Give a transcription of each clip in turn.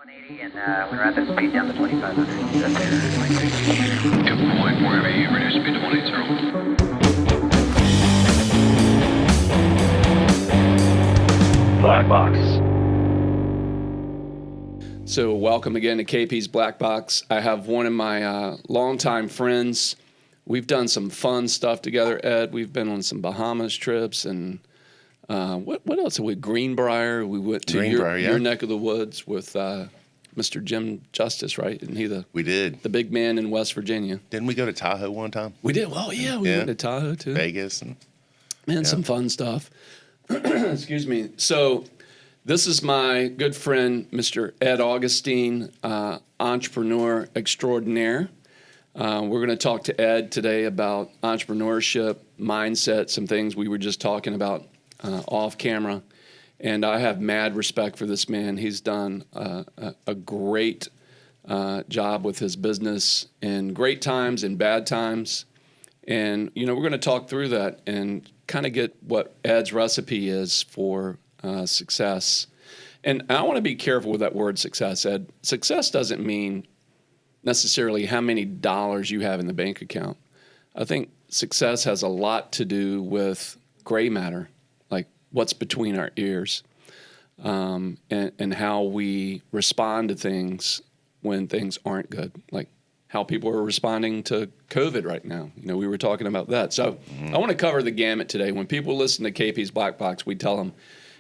180 and when we're at that speed down to 2500. Yep, point 4 heavy, reduce speed to 180. BlackBox. So welcome again to KP's Black Box. I have one of my longtime friends. We've done some fun stuff together, Ed. We've been on some Bahamas trips and what else? With Greenbrier. We went to your neck of the woods with Mr. Jim Justice, right? Isn't he We did. the big man in West Virginia? Didn't we go to Tahoe one time? We did. Well, yeah, we went to Tahoe too. Vegas. Some fun stuff. Excuse me. So this is my good friend, Mr. Ed Augustine, entrepreneur extraordinaire. We're going to talk to Ed today about entrepreneurship, mindset, some things we were just talking about off camera. And I have mad respect for this man. He's done a great job with his business in great times and bad times. And, we're going to talk through that and kind of get what Ed's recipe is for success. And I want to be careful with that word success, Ed. Success doesn't mean necessarily how many dollars you have in the bank account. I think success has a lot to do with gray matter, like what's between our ears, and how we respond to things when things aren't good, like how people are responding to COVID right now. We were talking about that. So I want to cover the gamut today. When people listen to KP's Black Box, we tell them,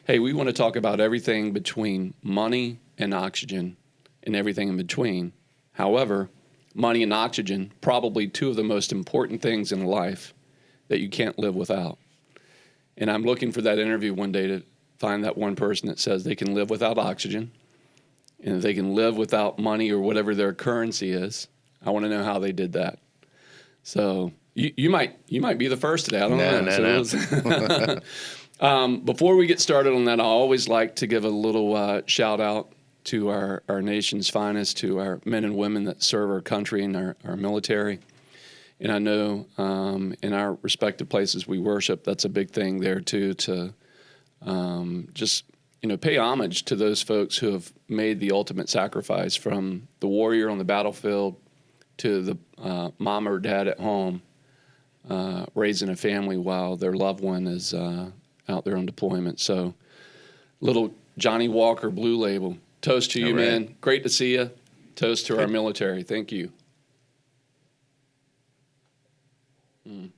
hey, we want to talk about everything between money and oxygen and everything in between. However, money and oxygen, probably two of the most important things in life that you can't live without. And I'm looking for that interview one day to find that one person that says they can live without oxygen and they can live without money or whatever their currency is. I want to know how they did that. So you might be the first today. I don't know. No. Before we get started on that, I always like to give a little shout out to our nation's finest, to our men and women that serve our country and our military. And I know in our respective places we worship, that's a big thing there too, to just pay homage to those folks who have made the ultimate sacrifice, from the warrior on the battlefield to the mom or dad at home raising a family while their loved one is out there on deployment. So little Johnny Walker Blue Label. Toast to you, man. Great to see you. Toast to our military. Thank you. Do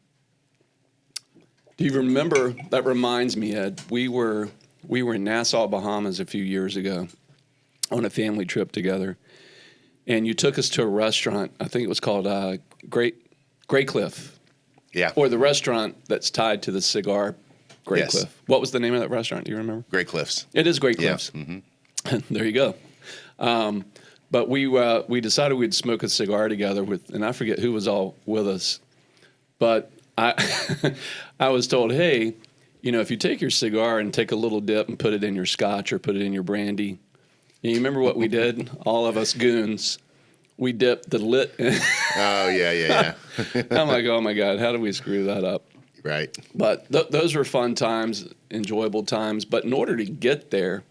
you remember? That reminds me, Ed. We were in Nassau, Bahamas a few years ago on a family trip together, and you took us to a restaurant. I think it was called Grey Cliff. Yeah. Or the restaurant that's tied to the cigar Grey Yes. Cliff. What was the name of that restaurant? Do you remember? Grey Cliffs. It is Grey Cliffs. Yeah. Mm-hmm. There you go. But we decided we'd smoke a cigar together and I forget who was all with us. But I I was told, hey, if you take your cigar and take a little dip and put it in your scotch or put it in your brandy, and you remember what we did? All of us goons, we dipped the lit. Oh, yeah. I'm like, oh my God, how do we screw that up? Right. But those were fun times, enjoyable times. But in order to get there,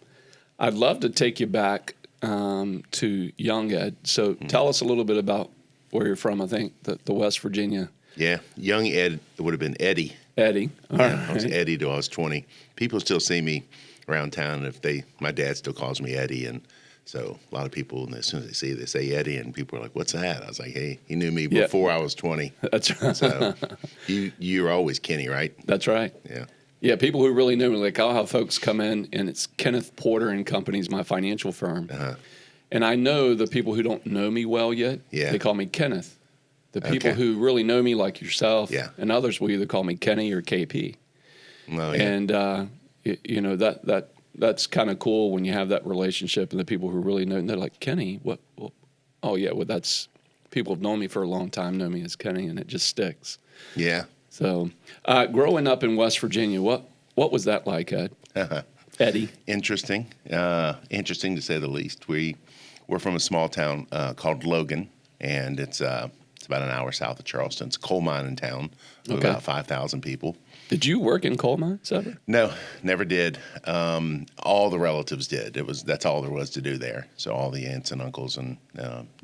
I'd love to take you back to young Ed. So tell us a little bit about where you're from. I think the West Virginia. Yeah. Young Ed, it would have been Eddie. Eddie. All right. right. I was Eddie till I was 20. People still see me around town. My dad still calls me Eddie. And so a lot of people, as soon as they see it, they say Eddie. And people are like, what's that? I was like, hey, he knew me before I was 20. That's right. So you're always Kenny, right? That's right. Yeah. Yeah, people who really knew me, like I'll have folks come in, and it's Kenneth Porter and Company's my financial firm. Uh-huh. And I know the people who don't know me well yet, they call me Kenneth. The people who really know me, like yourself and others, will either call me Kenny or KP. Oh, yeah. And, that's kind of cool when you have that relationship, and the people who really know, and they're like, Kenny, what? Well, oh, yeah, well, that's, people have known me for a long time, know me as Kenny, and it just sticks. Yeah. So, growing up in West Virginia, what was that like, Ed? Eddie? Interesting. Interesting to say the least. We're from a small town called Logan, and it's It's about an hour south of Charleston. It's a coal mining town of Okay. about 5,000 people. Did you work in coal mines ever? No, never did. All the relatives did. That's all there was to do there. So all the aunts and uncles and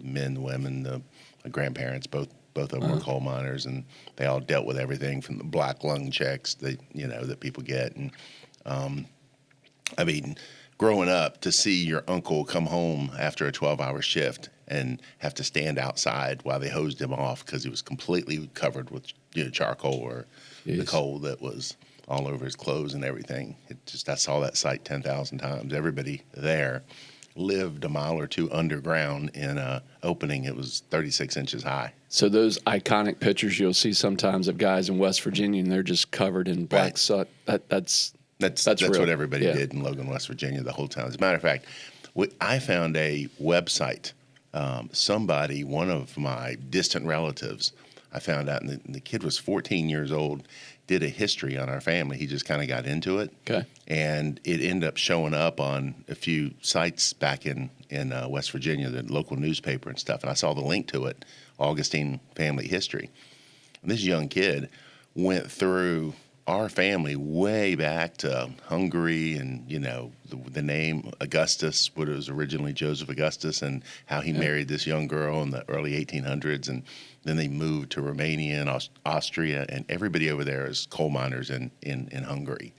men, women, the grandparents, both of them were coal miners, and they all dealt with everything from the black lung checks that people get. And I mean, growing up, to see your uncle come home after a 12-hour shift and have to stand outside while they hosed him off because he was completely covered with charcoal or the coal that was all over his clothes and everything. I saw that sight 10,000 times. Everybody there lived a mile or two underground in a opening. It was 36 inches high. So those iconic pictures you'll see sometimes of guys in West Virginia, and they're just covered in black Right. soot. That's That's real. what everybody Yeah. did in Logan, West Virginia the whole time. As a matter of fact, I found a website. One of my distant relatives, I found out, and the kid was 14 years old, did a history on our family. He just kind of got into it. Okay. And it ended up showing up on a few sites back in West Virginia, the local newspaper and stuff. And I saw the link to it, Augustine Family History. And this young kid went through our family way back to Hungary, and the name Augustus, what it was originally Joseph Augustus, and how he married this young girl in the early 1800s, and then they moved to Romania and Austria, and everybody over there is coal miners in Hungary.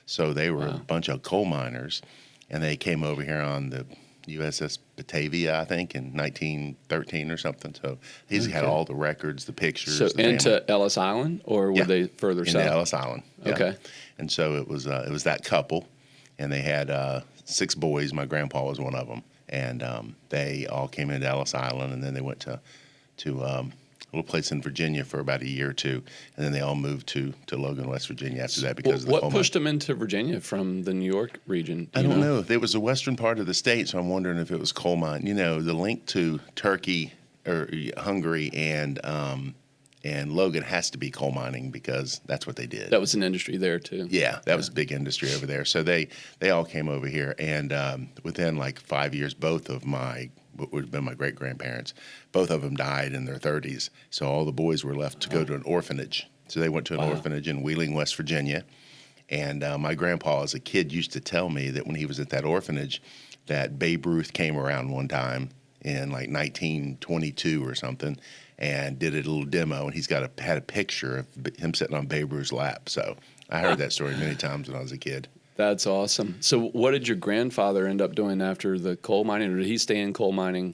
So they were a bunch of coal miners, and they came over here on the USS Batavia, I think, in 1913 or something. So he's had all the records, the pictures. So the into family. Ellis Island, or were Yeah. they further Into south? Ellis Island. Yeah. Okay. And so it was that couple, and they had 6 boys. My grandpa was one of them, and they all came into Ellis Island, and then they went to a little place in Virginia for about a year or two, and then they all moved to Logan, West Virginia after that because of the What coal pushed them into Virginia from the New York region? Do I you don't know. It was the western part of the state, so I'm wondering if it was coal mine. The link to Turkey or Hungary and Logan has to be coal mining because that's what they did. That was an industry there too. Yeah, that was a big industry over there. So they all came over here, and within like 5 years, both of what would have been my great-grandparents, both of them died in their 30s. So all the boys were left to go to an orphanage. So they went to an orphanage in Wheeling, West Virginia. And my grandpa, as a kid, used to tell me that when he was at that orphanage, that Babe Ruth came around one time in like 1922 or something and did a little demo. And he's had a picture of him sitting on Babe Ruth's lap. So I heard that story many times when I was a kid. That's awesome. So what did your grandfather end up doing after the coal mining, or did he stay in coal mining?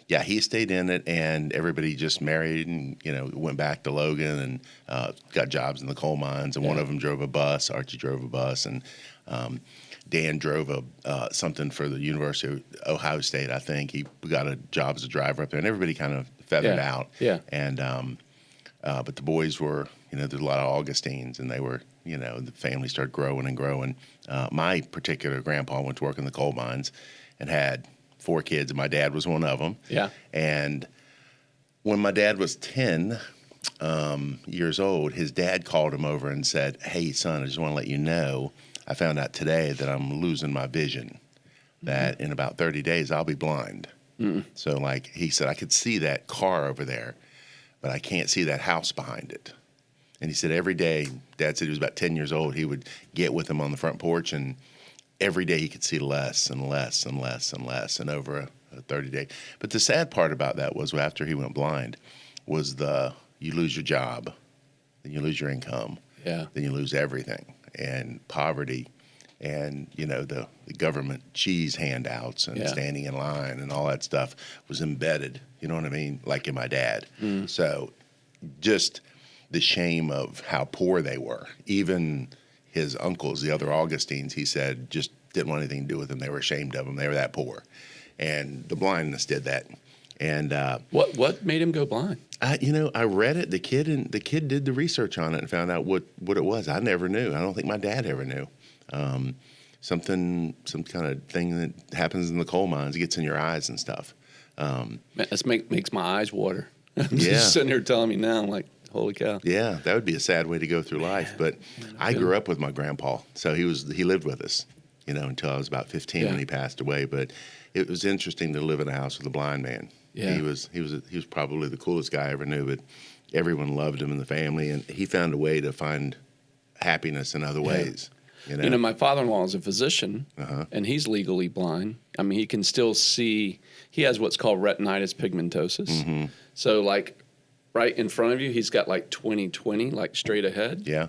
Yeah, he stayed in it, and everybody just married and, went back to Logan and got jobs in the coal mines. And one of them drove a bus. Archie drove a bus, and Dan drove something for the University of Ohio State, I think. He got a job as a driver up there, and everybody kind of feathered out. Yeah. And but the boys were, there's a lot of Augustines, and they were, the family started growing and growing. My particular grandpa went to work in the coal mines and had 4 kids, and my dad was one of them. Yeah. And when my dad was 10 years old, his dad called him over and said, "Hey, son, I just want to let you know, I found out today that I'm losing my vision, that in about 30 days I'll be blind." So, like, he said, I could see that car over there, but I can't see that house behind it. And he said every day, Dad said he was about 10 years old, he would get with him on the front porch, and every day he could see less and less and less and less, and over a 30-day. But the sad part about that was after he went blind was you lose your job, then you lose your income, Yeah. then you lose everything, and poverty, and the government cheese handouts and standing in line and all that stuff was embedded. You know what I mean? Like in my dad. So just the shame of how poor they were. Even his uncles, the other Augustines, he said, just didn't want anything to do with them. They were ashamed of them. They were that poor. And the blindness did that. And what made him go blind? I read it. The kid did the research on it and found out what it was. I never knew. I don't think my dad ever knew. Some kind of thing that happens in the coal mines. It gets in your eyes and stuff. Man, this makes my eyes water. I'm Yeah. just sitting here telling me now, I'm like, holy cow. Yeah, that would be a sad way to go through life. But I grew up with my grandpa, so he lived with us. until I was about 15 Yeah. when he passed away. But it was interesting to live in a house with a blind man. Yeah. He was probably the coolest guy I ever knew, but everyone loved him in the family, and he found a way to find happiness in other ways. My father-in-law is a physician, and he's legally blind. I mean, he can still see. He has what's called retinitis pigmentosus. Mm-hmm. So, like, right in front of you, he's got like 20/20, like straight ahead. Yeah.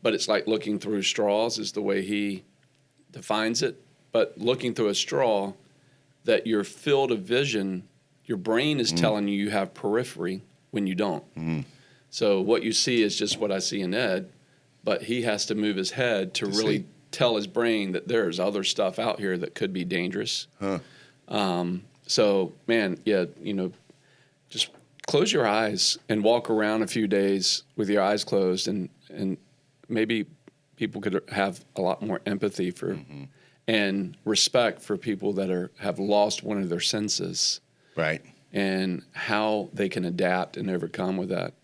But it's like looking through straws is the way he defines it. But looking through a straw, that your field of vision, your brain is telling you have periphery when you don't. Mm. So what you see is just what I see in Ed, but he has to move his head to really see. tell his brain that there's other stuff out here that could be dangerous. Huh. So, man, just close your eyes and walk around a few days with your eyes closed, and maybe people could have a lot more empathy for and respect for people that have lost one of their senses. Right. And how they can adapt and overcome with that.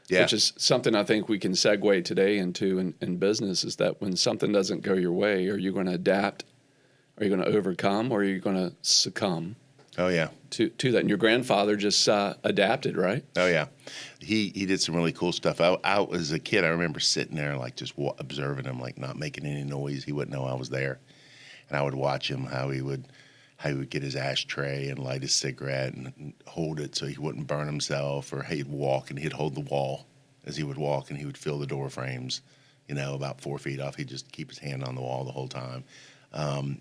Yeah. Which is something I think we can segue today into in business, is that when something doesn't go your way, are you going to adapt? Are you going to overcome? Or are you going to succumb Oh, yeah. to that? And your grandfather just adapted, right? Oh, yeah. He did some really cool stuff. I as a kid, I remember sitting there like just observing him, like not making any noise. He wouldn't know I was there. And I would watch him, how he would get his ashtray and light his cigarette and hold it so he wouldn't burn himself, or he'd walk and he'd hold the wall as he would walk, and he would feel the door frames, about 4 feet off. He'd just keep his hand on the wall the whole time.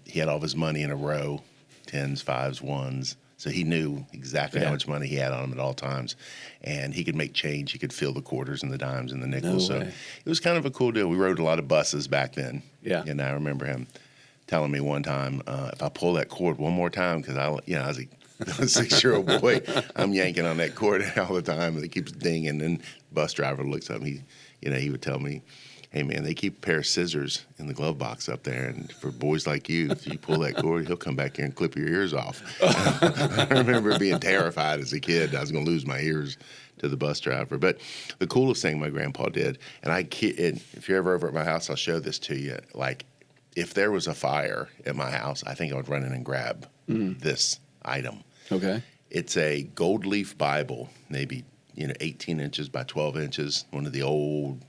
He had all of his money in a row, 10s, 5s, 1s. So he knew exactly how much money he had on him at all times. And he could make change. He could feel the quarters and the dimes and the nickels. No So way. it was kind of a cool deal. We rode a lot of buses back then. Yeah. And I remember him telling me one time, if I pull that cord one more time, because I was a 6-year-old boy, I'm yanking on that cord all the time, and it keeps dinging. And the bus driver looks up, and he would tell me, "Hey man, they keep a pair of scissors in the glove box up there, and for boys like you, if you pull that cord, he'll come back here and clip your ears off." I remember being terrified as a kid. I was going to lose my ears to the bus driver. But the coolest thing my grandpa did, and if you're ever over at my house, I'll show this to you. Like, if there was a fire at my house, I think I would run in and grab this item. Okay. It's a gold leaf Bible, maybe 18 inches by 12 inches, one of the old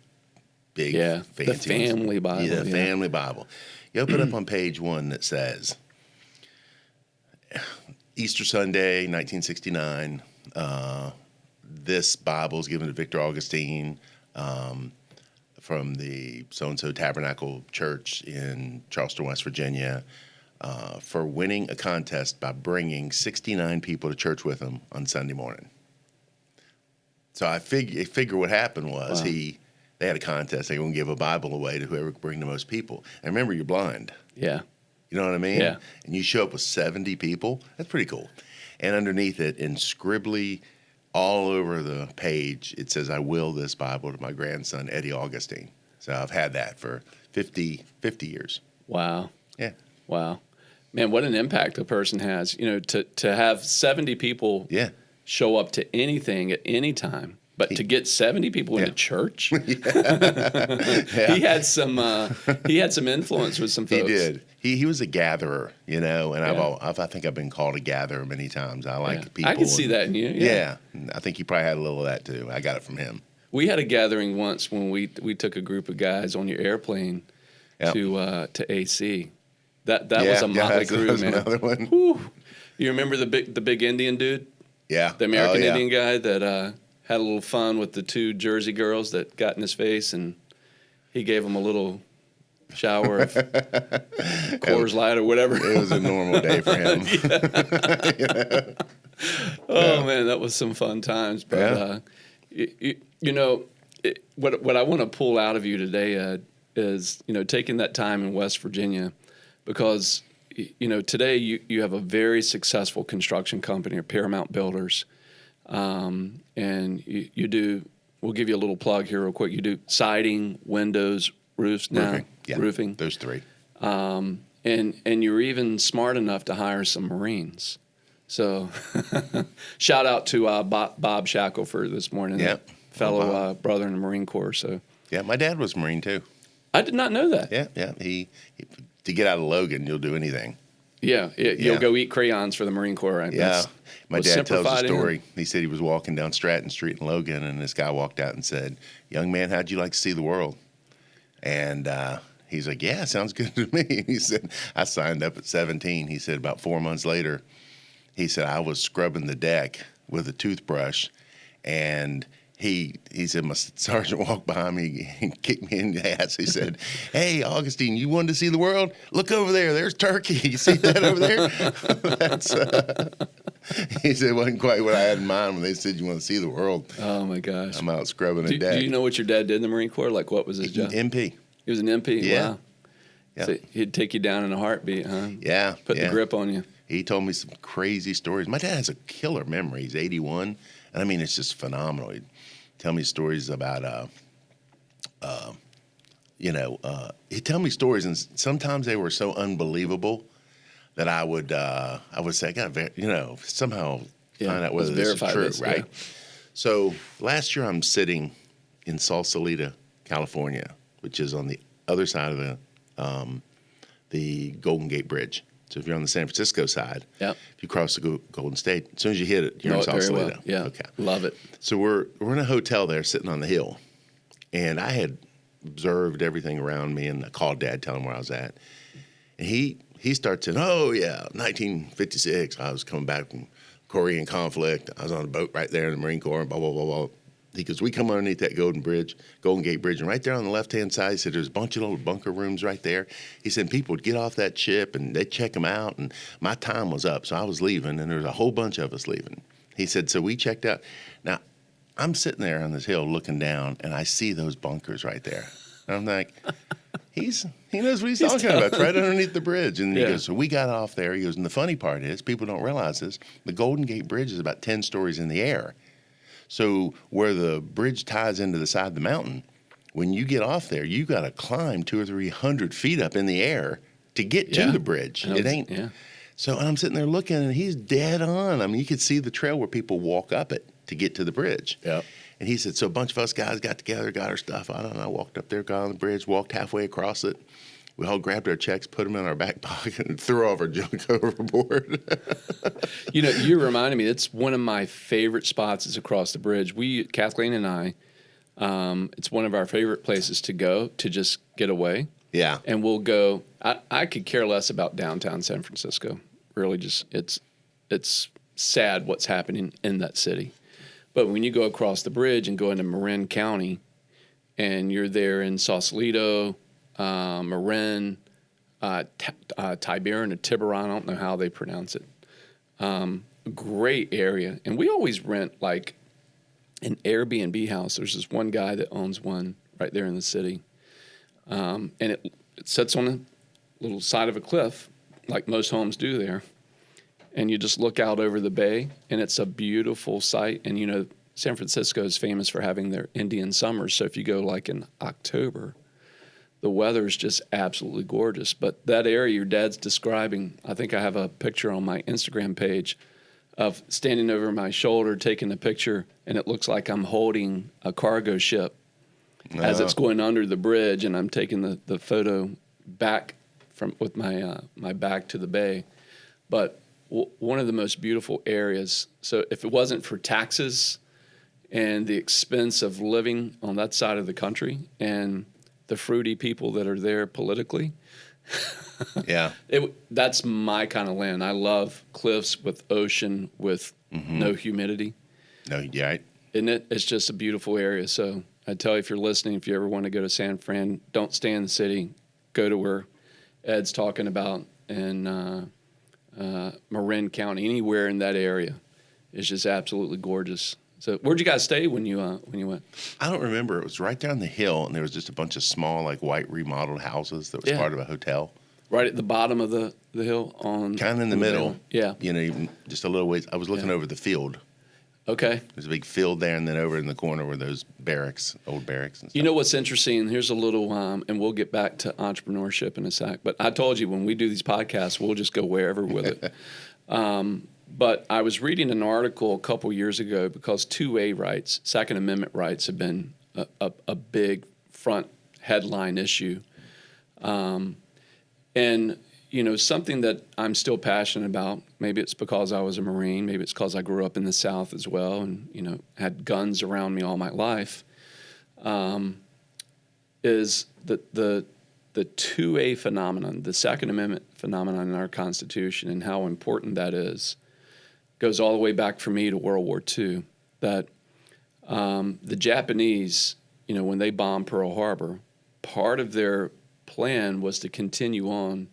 big fancy the family Bible. Yeah, the family Bible. You open up on page 1 that says, Easter Sunday, 1969. This Bible is given to Victor Augustine from the so-and-so Tabernacle Church in Charleston, West Virginia, for winning a contest by bringing 69 people to church with him on Sunday morning. So I figure what happened was they had a contest. They were going to give a Bible away to whoever could bring the most people. And remember, you're blind. Yeah. You know what I mean? Yeah. And you show up with 70 people. That's pretty cool. And underneath it, in scribbly all over the page, it says, "I will this Bible to my grandson, Eddie Augustine." So I've had that for 50 years. Wow. Yeah. Wow. Man, what an impact a person has. To have 70 people Yeah. show up to anything at any time, but to get 70 people into church, Yeah. he had some influence with some folks. He did. He was a gatherer, and I think I've been called a gatherer many times. I like people. I can see that in you. Yeah. I think he probably had a little of that too. I got it from him. We had a gathering once when we took a group of guys on your airplane to AC. That was a motley crew, that's man. Another one. Whew. You remember the big Indian dude, Yeah. the American yeah. Indian guy that had a little fun with the 2 Jersey girls that got in his face, and he gave them a little shower of Coors Light or whatever. It was a normal day for him. Oh man, that was some fun times. But what I want to pull out of you today, Ed, is taking that time in West Virginia, because today you have a very successful construction company, or Paramount Builders, and you do. We'll give you a little plug here real quick. You do siding, windows, roofs now, roofing. Those 3. And you're even smart enough to hire some Marines. So shout out to Bob Shackelford this morning, fellow brother in the Marine Corps. So Yeah, my dad was a Marine too. I did not know that. Yeah. He to get out of Logan, you'll do anything. Yeah, you'll go eat crayons for the Marine Corps, right? Yeah. My dad tells a story. in. He said he was walking down Stratton Street in Logan, and this guy walked out and said, "Young man, how'd you like to see the world?" And he's like, "Yeah, sounds good to me." He said, "I signed up at 17." He said, about 4 months later, he said, "I was scrubbing the deck with a toothbrush, and he said, my sergeant walked behind me and kicked me in the ass." He said, "Hey, Augustine, you wanted to see the world? Look over there. There's Turkey. You see that over there?" That's, he said, it wasn't quite what I had in mind when they said you want to see the world. Oh, my gosh. I'm out scrubbing a deck. Do you know what your dad did in the Marine Corps? Like, what was his job? MP. He was an MP? Yeah. Wow. Yeah. So he'd take you down in a heartbeat, huh? Yeah. Put the grip on you. He told me some crazy stories. My dad has a killer memory. He's 81. And I mean, it's just phenomenal. He'd tell me stories about, he'd tell me stories, and sometimes they were so unbelievable that I would say, I got to, somehow find out whether this is true, right? Yeah. So last year I'm sitting in Sausalito, California, which is on the other side of the Golden Gate Bridge. So if you're on the San Francisco side, if you cross the Golden State, as soon as you hit it, you're in Sausalito. Well. Yeah, okay, love it. So we're in a hotel there, sitting on the hill, and I had observed everything around me, and I called Dad, telling him where I was at, and he starts saying, "Oh yeah, 1956, I was coming back from Korean conflict. I was on a boat right there in the Marine Corps, and blah blah blah blah." He goes, "We come underneath that Golden Gate Bridge, and right there on the left-hand side," he said, "there's a bunch of little bunker rooms right there." He said, "People would get off that ship, and they'd check them out, and my time was up, so I was leaving, and there was a whole bunch of us leaving." He said, "So we checked out." Now, I'm sitting there on this hill looking down, and I see those bunkers right there. And I'm like, he knows what he's talking about. It's right underneath the bridge. And he goes, "So we got off there." He goes, "And the funny part is, people don't realize this, the Golden Gate Bridge is about 10 stories in the air. So where the bridge ties into the side of the mountain, when you get off there, you got to climb 200 or 300 feet up in the air to get to the bridge. It ain't." Yeah. So I'm sitting there looking, and he's dead on. I mean, you could see the trail where people walk up it to get to the bridge. Yeah. And he said, "So a bunch of us guys got together, got our stuff. I don't know, walked up there, got on the bridge, walked halfway across it. We all grabbed our checks, put them in our back pocket, and threw all of our junk overboard." You reminded me, it's one of my favorite spots is across the bridge. Kathleen and I, it's one of our favorite places to go to just get away. Yeah. And we'll go, I could care less about downtown San Francisco. Really just, it's sad what's happening in that city. But when you go across the bridge and go into Marin County, and you're there in Sausalito, Marin, Tiburon or Tiburon, I don't know how they pronounce it. Great area. And we always rent like an Airbnb house. There's this one guy that owns one right there in the city. And it sits on a little side of a cliff, like most homes do there. And you just look out over the bay, and it's a beautiful sight. And, San Francisco is famous for having their Indian summers. So if you go like in October, the weather is just absolutely gorgeous. But that area your dad's describing, I think I have a picture on my Instagram page of standing over my shoulder, taking a picture, and it looks like I'm holding a cargo ship as it's going under the bridge, and I'm taking the photo back with my back to the bay. But one of the most beautiful areas. So if it wasn't for taxes and the expense of living on that side of the country and the fruity people that are there politically, that's my kind of land. I love cliffs with ocean with no humidity. No, yeah. Isn't it? It's just a beautiful area. So I tell you, if you're listening, if you ever want to go to San Fran, don't stay in the city. Go to where Ed's talking about in Marin County. Anywhere in that area is just absolutely gorgeous. So where'd you guys stay when you went? I don't remember. It was right down the hill, and there was just a bunch of small, like white remodeled houses that was part of a hotel. Right at the bottom of the hill kind of in the middle. Yeah. Just a little ways. I was looking over the field. Okay. There's a big field there, and then over in the corner were those barracks, old barracks and stuff. You know what's interesting? Here's a little, and we'll get back to entrepreneurship in a sec. But I told you when we do these podcasts, we'll just go wherever with it. But I was reading an article a couple years ago because 2A rights, Second Amendment rights, have been a big front headline issue. And And, something that I'm still passionate about, maybe it's because I was a Marine, maybe it's because I grew up in the South as well and, had guns around me all my life, is the 2A phenomenon, the Second Amendment phenomenon in our Constitution, and how important that is, goes all the way back for me to World War II. That the Japanese, when they bombed Pearl Harbor, part of their plan was to continue on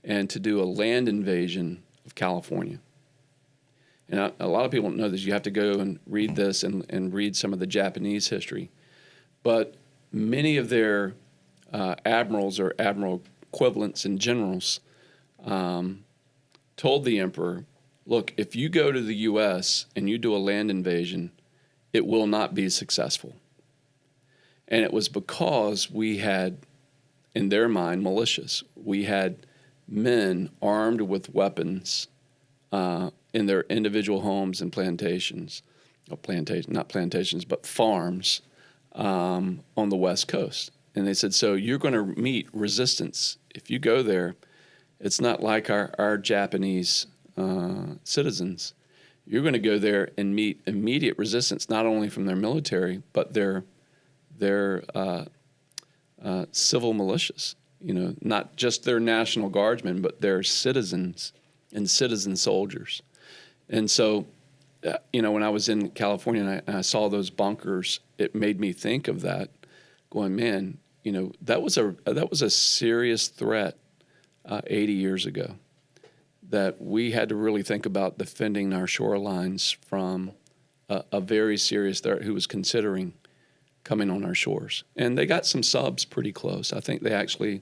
and to do a land invasion of California. And a lot of people don't know this. You have to go and read this and read some of the Japanese history. But many of their admirals or admiral equivalents and generals told the emperor, look, if you go to the U.S. and you do a land invasion, it will not be successful. And it was because we had, in their mind, militias. We had men armed with weapons in their individual homes and plantations, not plantations, but farms on the West Coast. And they said, so you're going to meet resistance. If you go there, it's not like our Japanese citizens. You're going to go there and meet immediate resistance, not only from their military, but their civil militias. Not just their National Guardsmen, but their citizens and citizen soldiers. And so, when I was in California and I saw those bunkers, it made me think of that, going, man, that was a serious threat 80 years ago, that we had to really think about defending our shorelines from a very serious threat who was considering coming on our shores. And they got some subs pretty close. I think they actually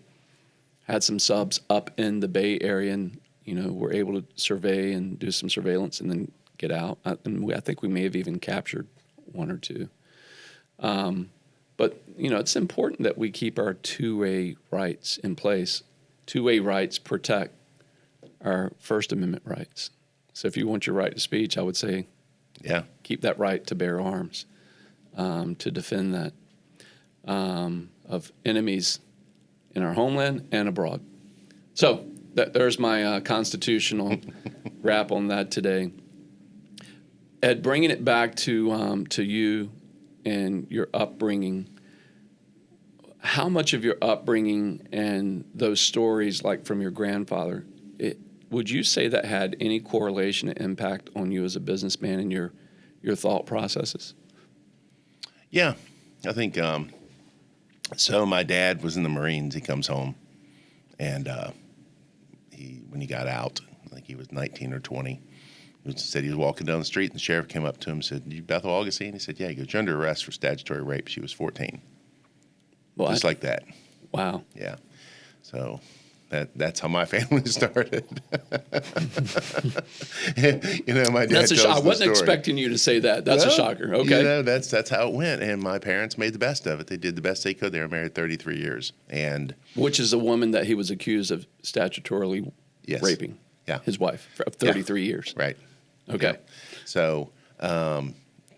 had some subs up in the Bay Area and, were able to survey and do some surveillance and then get out. And I think we may have even captured one or two. But, it's important that we keep our 2A rights in place. 2A rights protect our First Amendment rights. So if you want your right to speech, I would say, keep that right to bear arms, to defend that of enemies in our homeland and abroad. So there's my constitutional wrap on that today. Ed, bringing it back to you and your upbringing, how much of your upbringing and those stories, like from your grandfather, would you say that had any correlation and impact on you as a businessman and your thought processes? Yeah, I think so. My dad was in the Marines. He comes home, and when he got out, I think he was 19 or 20. He said he was walking down the street, and the sheriff came up to him and said, "You Bethel Augustine?" He said, "Yeah." He goes, "You're under arrest for statutory rape." She was 14. What? Just like that. Wow. Yeah. So that's how my family started. My dad tells I the wasn't story. Expecting you to say that. That's a shocker. Okay. That's how it went. And my parents made the best of it. They did the best they could. They were married 33 years. Which is a woman that he was accused of statutorily raping. Yeah. His wife of 33 years. Right. Okay. Yeah. So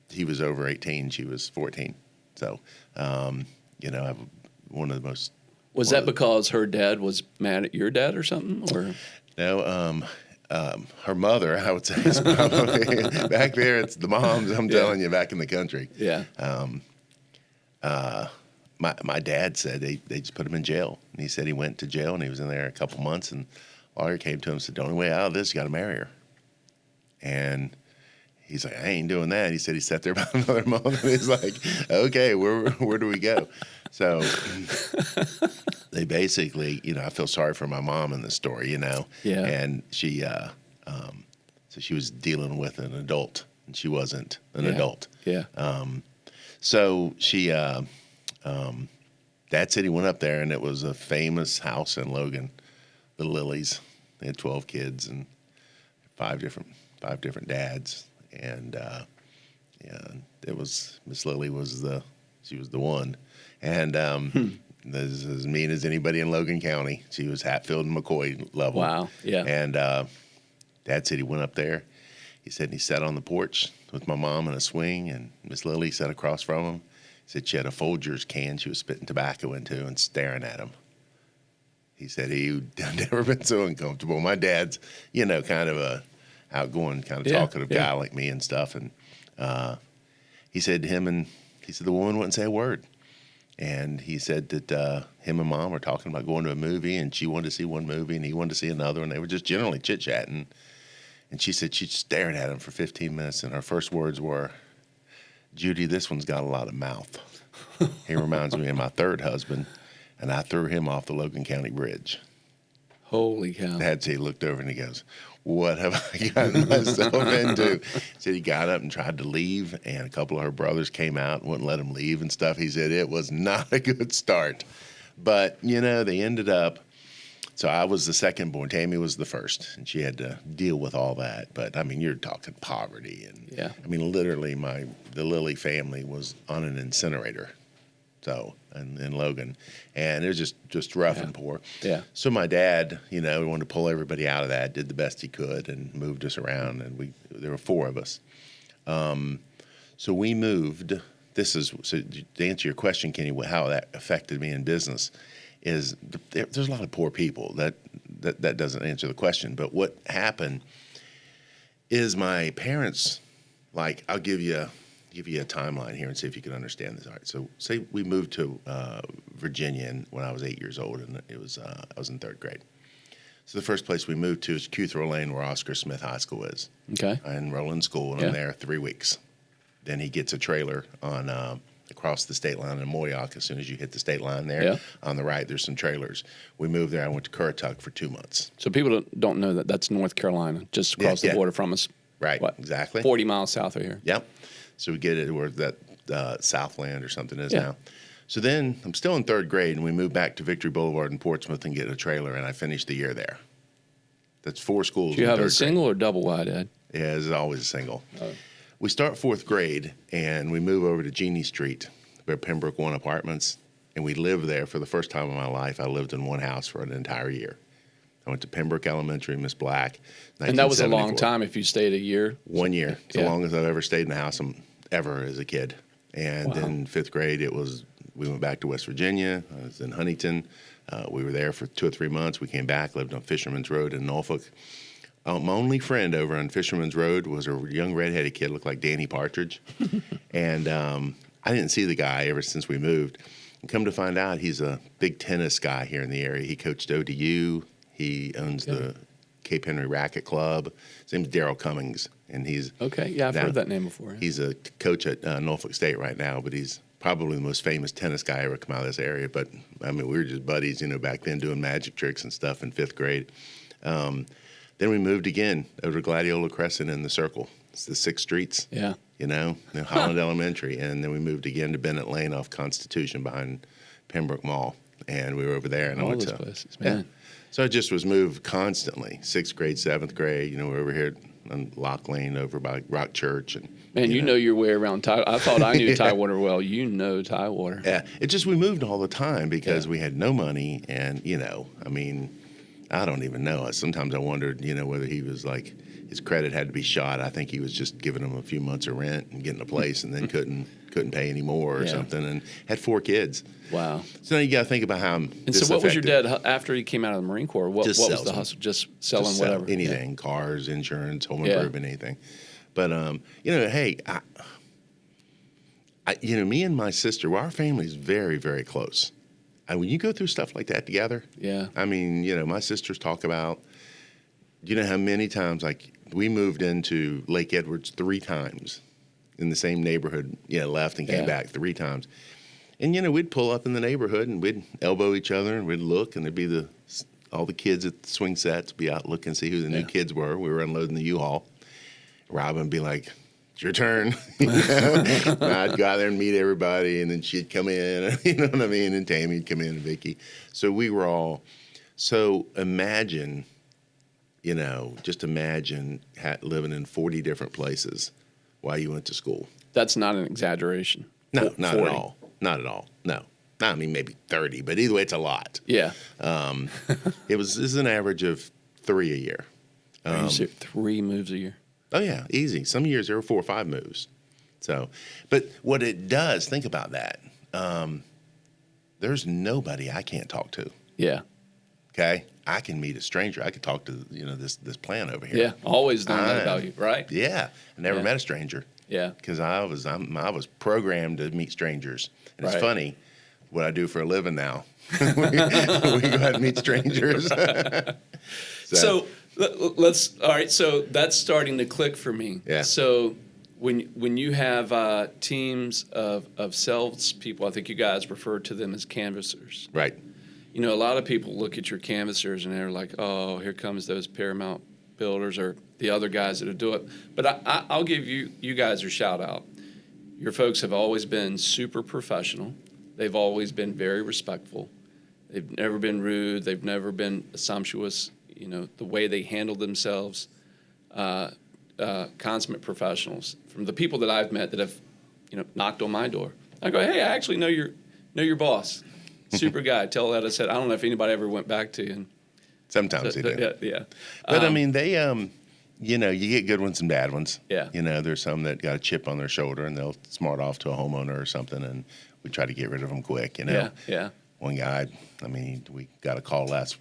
he was over 18. She was 14. So, I'm one of the most. Was that because her dad was mad at your dad or something? Or no, her mother, I would say, is probably back there. It's the moms. I'm telling you, back in the country. Yeah. My dad said they just put him in jail, and he said he went to jail and he was in there a couple months, and the lawyer came to him and said, "The only way out of this, you got to marry her." And he's like, "I ain't doing that." He said he sat there about another month, and he's like, "Okay, where do we go?" So they basically, I feel sorry for my mom in the story, Yeah. And she, so she was dealing with an adult, and she wasn't an adult. Yeah. So she, Dad said he went up there, and it was a famous house in Logan, the Lilies. They had 12 kids and five different dads, and it was Miss Lily she was the one. And as mean as anybody in Logan County. She was Hatfield and McCoy level. Wow, yeah. And Dad said he went up there. He said he sat on the porch with my mom in a swing, and Miss Lily sat across from him. He said she had a Folgers can she was spitting tobacco into and staring at him. He said he'd never been so uncomfortable. My dad's, kind of a outgoing, kind of talkative guy like me and stuff. And he said the woman wouldn't say a word. And he said that him and Mom were talking about going to a movie, and she wanted to see one movie, and he wanted to see another, and they were just generally chit-chatting. And she said she stared at him for 15 minutes, and her first words were, "Judy, this one's got a lot of mouth." He reminds me of my third husband, and I threw him off the Logan County Bridge. Holy cow. Dad said he looked over and he goes, "What have I gotten myself into?" He said he got up and tried to leave, and a couple of her brothers came out and wouldn't let him leave and stuff. He said it was not a good start. But, they ended up, so I was the second born. Tammy was the first, and she had to deal with all that. But, you're talking poverty. And, literally the Lilly family was on an incinerator. So, in Logan, and it was just rough and poor. Yeah. So my dad, wanted to pull everybody out of that, did the best he could, and moved us around. And there were 4 of us. So we moved. So to answer your question, Kenny, how that affected me in business is there's a lot of poor people. That doesn't answer the question. But what happened is my parents, I'll give you a timeline here and see if you can understand this. All right. So say we moved to Virginia when I was 8 years old, and I was in 3rd grade. So the first place we moved to is Cuthro Lane, where Oscar Smith High School is. Okay. I enroll in school, and I'm there 3 weeks. Then he gets a trailer on across the state line in Moyock. As soon as you hit the state line there, on the right, there's some trailers. We moved there. I went to Currituck for 2 months. So people don't know that's North Carolina, just across the border from us. Right. What, exactly. 40 miles south of here. Yep. So we get it where that Southland or something is now. So then I'm still in 3rd grade, and we moved back to Victory Boulevard in Portsmouth and get a trailer, and I finished the year there. That's 4 schools. Do you have a grade. single or double wide, Ed? Yeah, it's always a single. Oh. We start 4th grade, and we move over to Genie Street, where Pembroke One Apartments, and we lived there for the first time in my life. I lived in one house for an entire year. I went to Pembroke Elementary, Miss Black. And that was a long time if you stayed a year? 1 year. It's the longest I've ever stayed in a house ever as a kid. And then 5th grade, we went back to West Virginia. I was in Huntington. We were there for 2 or 3 months. We came back, lived on Fisherman's Road in Norfolk. My only friend over on Fisherman's Road was a young redheaded kid, looked like Danny Partridge. And I didn't see the guy ever since we moved. And come to find out, he's a big tennis guy here in the area. He coached ODU. He owns the Cape Henry Racquet Club. His name's Darryl Cummings, and he's I've heard that name before. Yeah. He's a coach at Norfolk State right now, but he's probably the most famous tennis guy ever come out of this area. But we were just buddies, back then doing magic tricks and stuff in 5th grade. Then we moved again over to Gladiola Crescent in the Circle. It's the 6 streets. Yeah. Holland Elementary, and then we moved again to Bennett Lane off Constitution behind Pembroke Mall, and we were over there. And all I went those to places, man. Yeah. So I just was moved constantly. 6th grade, 7th grade. We're over here on Lock Lane over by Rock Church, and man, you know your way around Tidewater. I thought I knew Tidewater well. You know Tidewater. Yeah, it just we moved all the time because we had no money, and I don't even know. Sometimes I wondered, whether he was like his credit had to be shot. I think he was just giving him a few months of rent and getting a place, and then couldn't pay any more or something, and had 4 kids. Wow. So now you got to think about how. And so, what was your dad after he came out of the Marine Corps? What was the hustle? Just selling whatever, anything, cars, insurance, home improvement, anything. But hey, me and my sister, our family's very, very close. And when you go through stuff like that together, my sisters talk about, how many times we moved into Lake Edwards 3 times in the same neighborhood, left and came back 3 times. And, we'd pull up in the neighborhood and we'd elbow each other and we'd look, and there'd be all the kids at the swing sets be out looking, see who the new kids were. We were unloading the U-Haul. Robin would be like, "It's your turn." And I'd go out there and meet everybody, and then she'd come in, you know what I mean? And Tammy'd come in, and Vicky. So we were all, imagine, just imagine living in 40 different places while you went to school. That's not an exaggeration. No, not 40. at all. Not at all. No. Maybe 30, but either way, it's a lot. Yeah. It was an average of 3 a year. You said 3 moves a year? Oh, yeah, easy. Some years there were 4 or 5 moves. So, but what it does, think about that. There's nobody I can't talk to. Yeah. Okay, I can meet a stranger. I could talk to this plant over here. Yeah, always known that about you, right? Yeah, I never Yeah. met a stranger. Yeah. Because I was programmed to meet strangers. And it's Right. funny what I do for a living now. we go out and meet strangers. So let's all right. So that's starting to click for me. Yeah. So when you have teams of salespeople, I think you guys refer to them as canvassers. Right. You know, a lot of people look at your canvassers and they're like, "Oh, here comes those Paramount Builders or the other guys that do it." But I'll give you guys a shout out. Your folks have always been super professional. They've always been very respectful. They've never been rude. They've never been assumptuous. You know, the way they handle themselves, consummate professionals. From the people that I've met that have, knocked on my door, I go, "Hey, I actually know your boss, super guy." Tell that I said, I don't know if anybody ever went back to you. And Sometimes they do. Yeah. But I mean, they, you get good ones and bad ones. Yeah. There's some that got a chip on their shoulder and they'll smart off to a homeowner or something, and we try to get rid of them quick. Yeah. One guy, we got a call last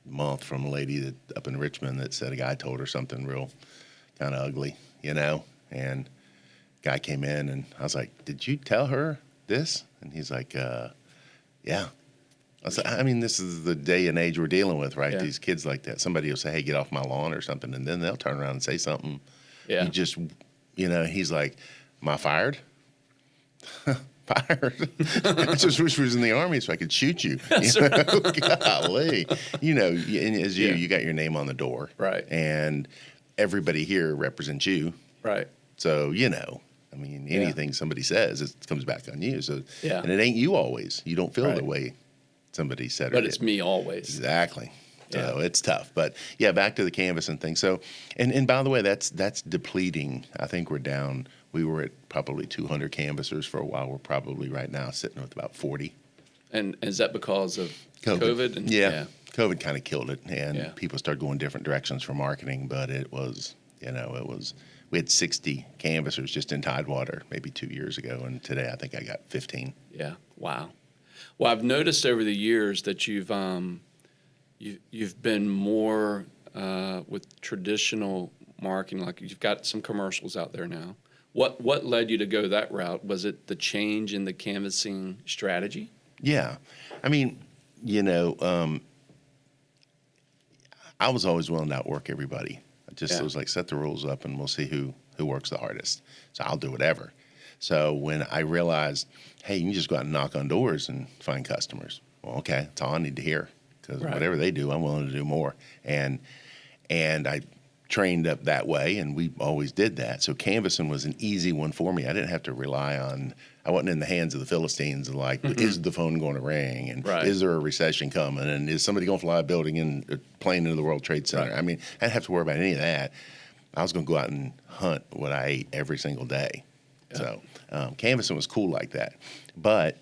month from a lady up in Richmond that said a guy told her something real kind of ugly, and guy came in and I was like, "Did you tell her this?" And he's like, "Yeah." I was like, this is the day and age we're dealing with, right? Yeah. These kids like that. Somebody will say, "Hey, get off my lawn," or something, and then they'll turn around and say something. Yeah. You just, he's like, "Am I fired?" Fired. I just wish we was in the Army so I could shoot you. Golly. And as you got your name on the door. Right. And everybody here represents you. Right. So, anything somebody says, it comes back on you. So, Yeah. And it ain't you always. You don't feel Right. the way somebody said it. But it's me always. Exactly. So Yeah. it's tough. But yeah, back to the canvassing thing. So, and by the way, that's depleting. I think we're down. We were at probably 200 canvassers for a while. We're probably right now sitting with about 40. And is that because of COVID? And, yeah. COVID kind of killed it, and Yeah. people started going different directions for marketing. But it was, we had 60 canvassers just in Tidewater maybe 2 years ago, and today I think I got 15. Yeah. Wow. Well, I've noticed over the years that you've been more with traditional marketing. Like you've got some commercials out there now. What led you to go that route? Was it the change in the canvassing strategy? Yeah. I was always willing to outwork everybody. I was like, set the rules up and we'll see who works the hardest. So I'll do whatever. So when I realized, hey, you can just go out and knock on doors and find customers. Well, okay, that's all I need to hear, because whatever they do, I'm willing to do more. And I trained up that way, and we always did that. So canvassing was an easy one for me. I didn't have to rely on, I wasn't in the hands of the Philistines, like, is the phone going to ring? And is there a recession coming? And is somebody going to fly a plane into the World Trade Center? Right. I didn't have to worry about any of that. I was going to go out and hunt what I ate every single day. Yeah. So canvassing was cool like that. But,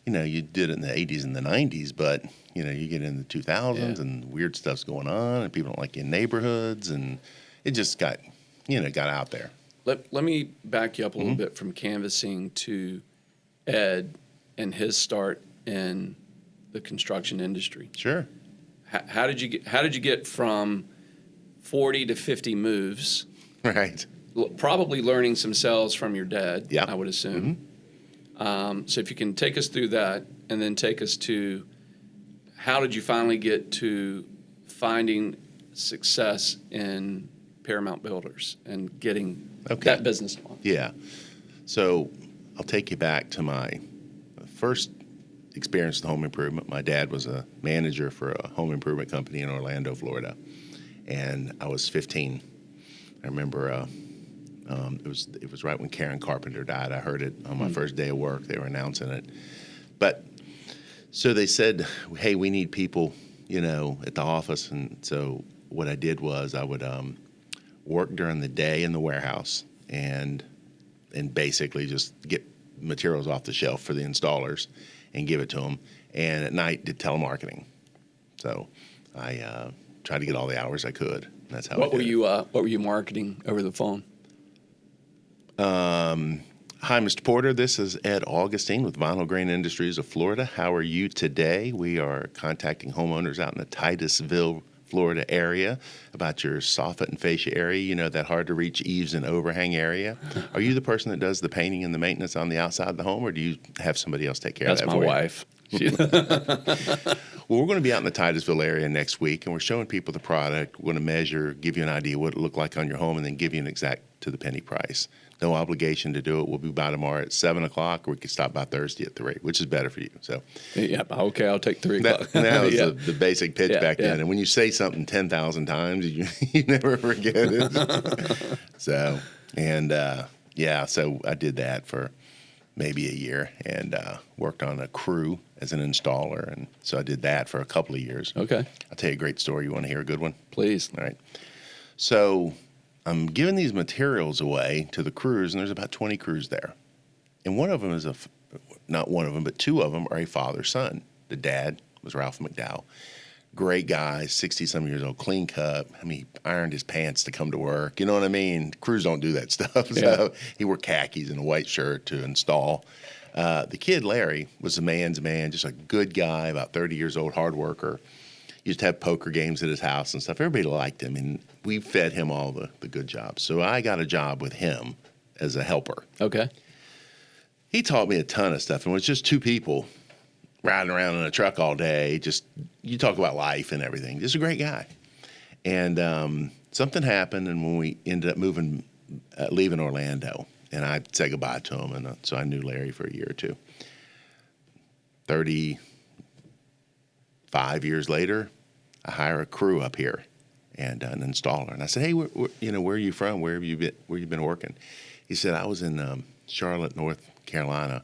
you did it in the 80s and the 90s, but, you get in the 2000s and weird stuff's going on and people don't like you in neighborhoods, and it just got out there. Let me back you up a little bit from canvassing to Ed and his start in the construction industry. Sure. How did you get from 40 to 50 moves? Right. Probably learning some sales from your dad, Yeah. I would assume. So if you can take us through that, and then take us to how did you finally get to finding success in Paramount Builders and getting that business on? Yeah. So I'll take you back to my first experience with home improvement. My dad was a manager for a home improvement company in Orlando, Florida, and I was 15. I remember it was right when Karen Carpenter died. I heard it on my first day of work. They were announcing it. But so they said, hey, we need people, at the office. And so what I did was I would work during the day in the warehouse and basically just get materials off the shelf for the installers and give it to them. And at night did telemarketing. So I tried to get all the hours I could. That's how. What were you marketing over the phone? Hi, Mr. Porter. This is Ed Augustine with Vinyl Grain Industries of Florida. How are you today? We are contacting homeowners out in the Titusville, Florida area about your soffit and fascia area, you know, that hard to reach eaves and overhang area. Are you the person that does the painting and the maintenance on the outside of the home, or do you have somebody else take care of that for you? That's my wife. Well, we're going to be out in the Titusville area next week, and we're showing people the product. We're going to measure, give you an idea what it looked like on your home, and then give you an exact to the penny price. No obligation to do it. We'll be by tomorrow at 7 o'clock, or we can stop by Thursday at 3, which is better for you. So, Yeah, okay, I'll take 3 o'clock. That was Yeah. the basic pitch back then. And when you say something 10,000 times, you never forget it. So I did that for maybe a year and worked on a crew as an installer. And so I did that for a couple of years. Okay, I'll tell you a great story. You want to hear a good one? please. All right. So I'm giving these materials away to the crews, and there's about 20 crews there. And one of them is not one of them, but two of them are a father-son. The dad was Ralph McDowell. Great guy, 60-some years old, clean cut. I mean, he ironed his pants to come to work. You know what I mean? Crews don't do that stuff. So he wore khakis and a white shirt to install. The kid, Larry, was a man's man, just a good guy, about 30 years old, hard worker. Used to have poker games at his house and stuff. Everybody liked him, and we fed him all the good jobs. So I got a job with him as a helper. Okay. He taught me a ton of stuff, and it was just two people riding around in a truck all day. Just, you talk about life and everything. Just a great guy. And something happened, and when we ended up leaving Orlando, and I said goodbye to him, and so I knew Larry for a year or two. 35 years later, I hire a crew up here and an installer. And I said, hey, where are you from? Where have you been working? He said, I was in Charlotte, North Carolina.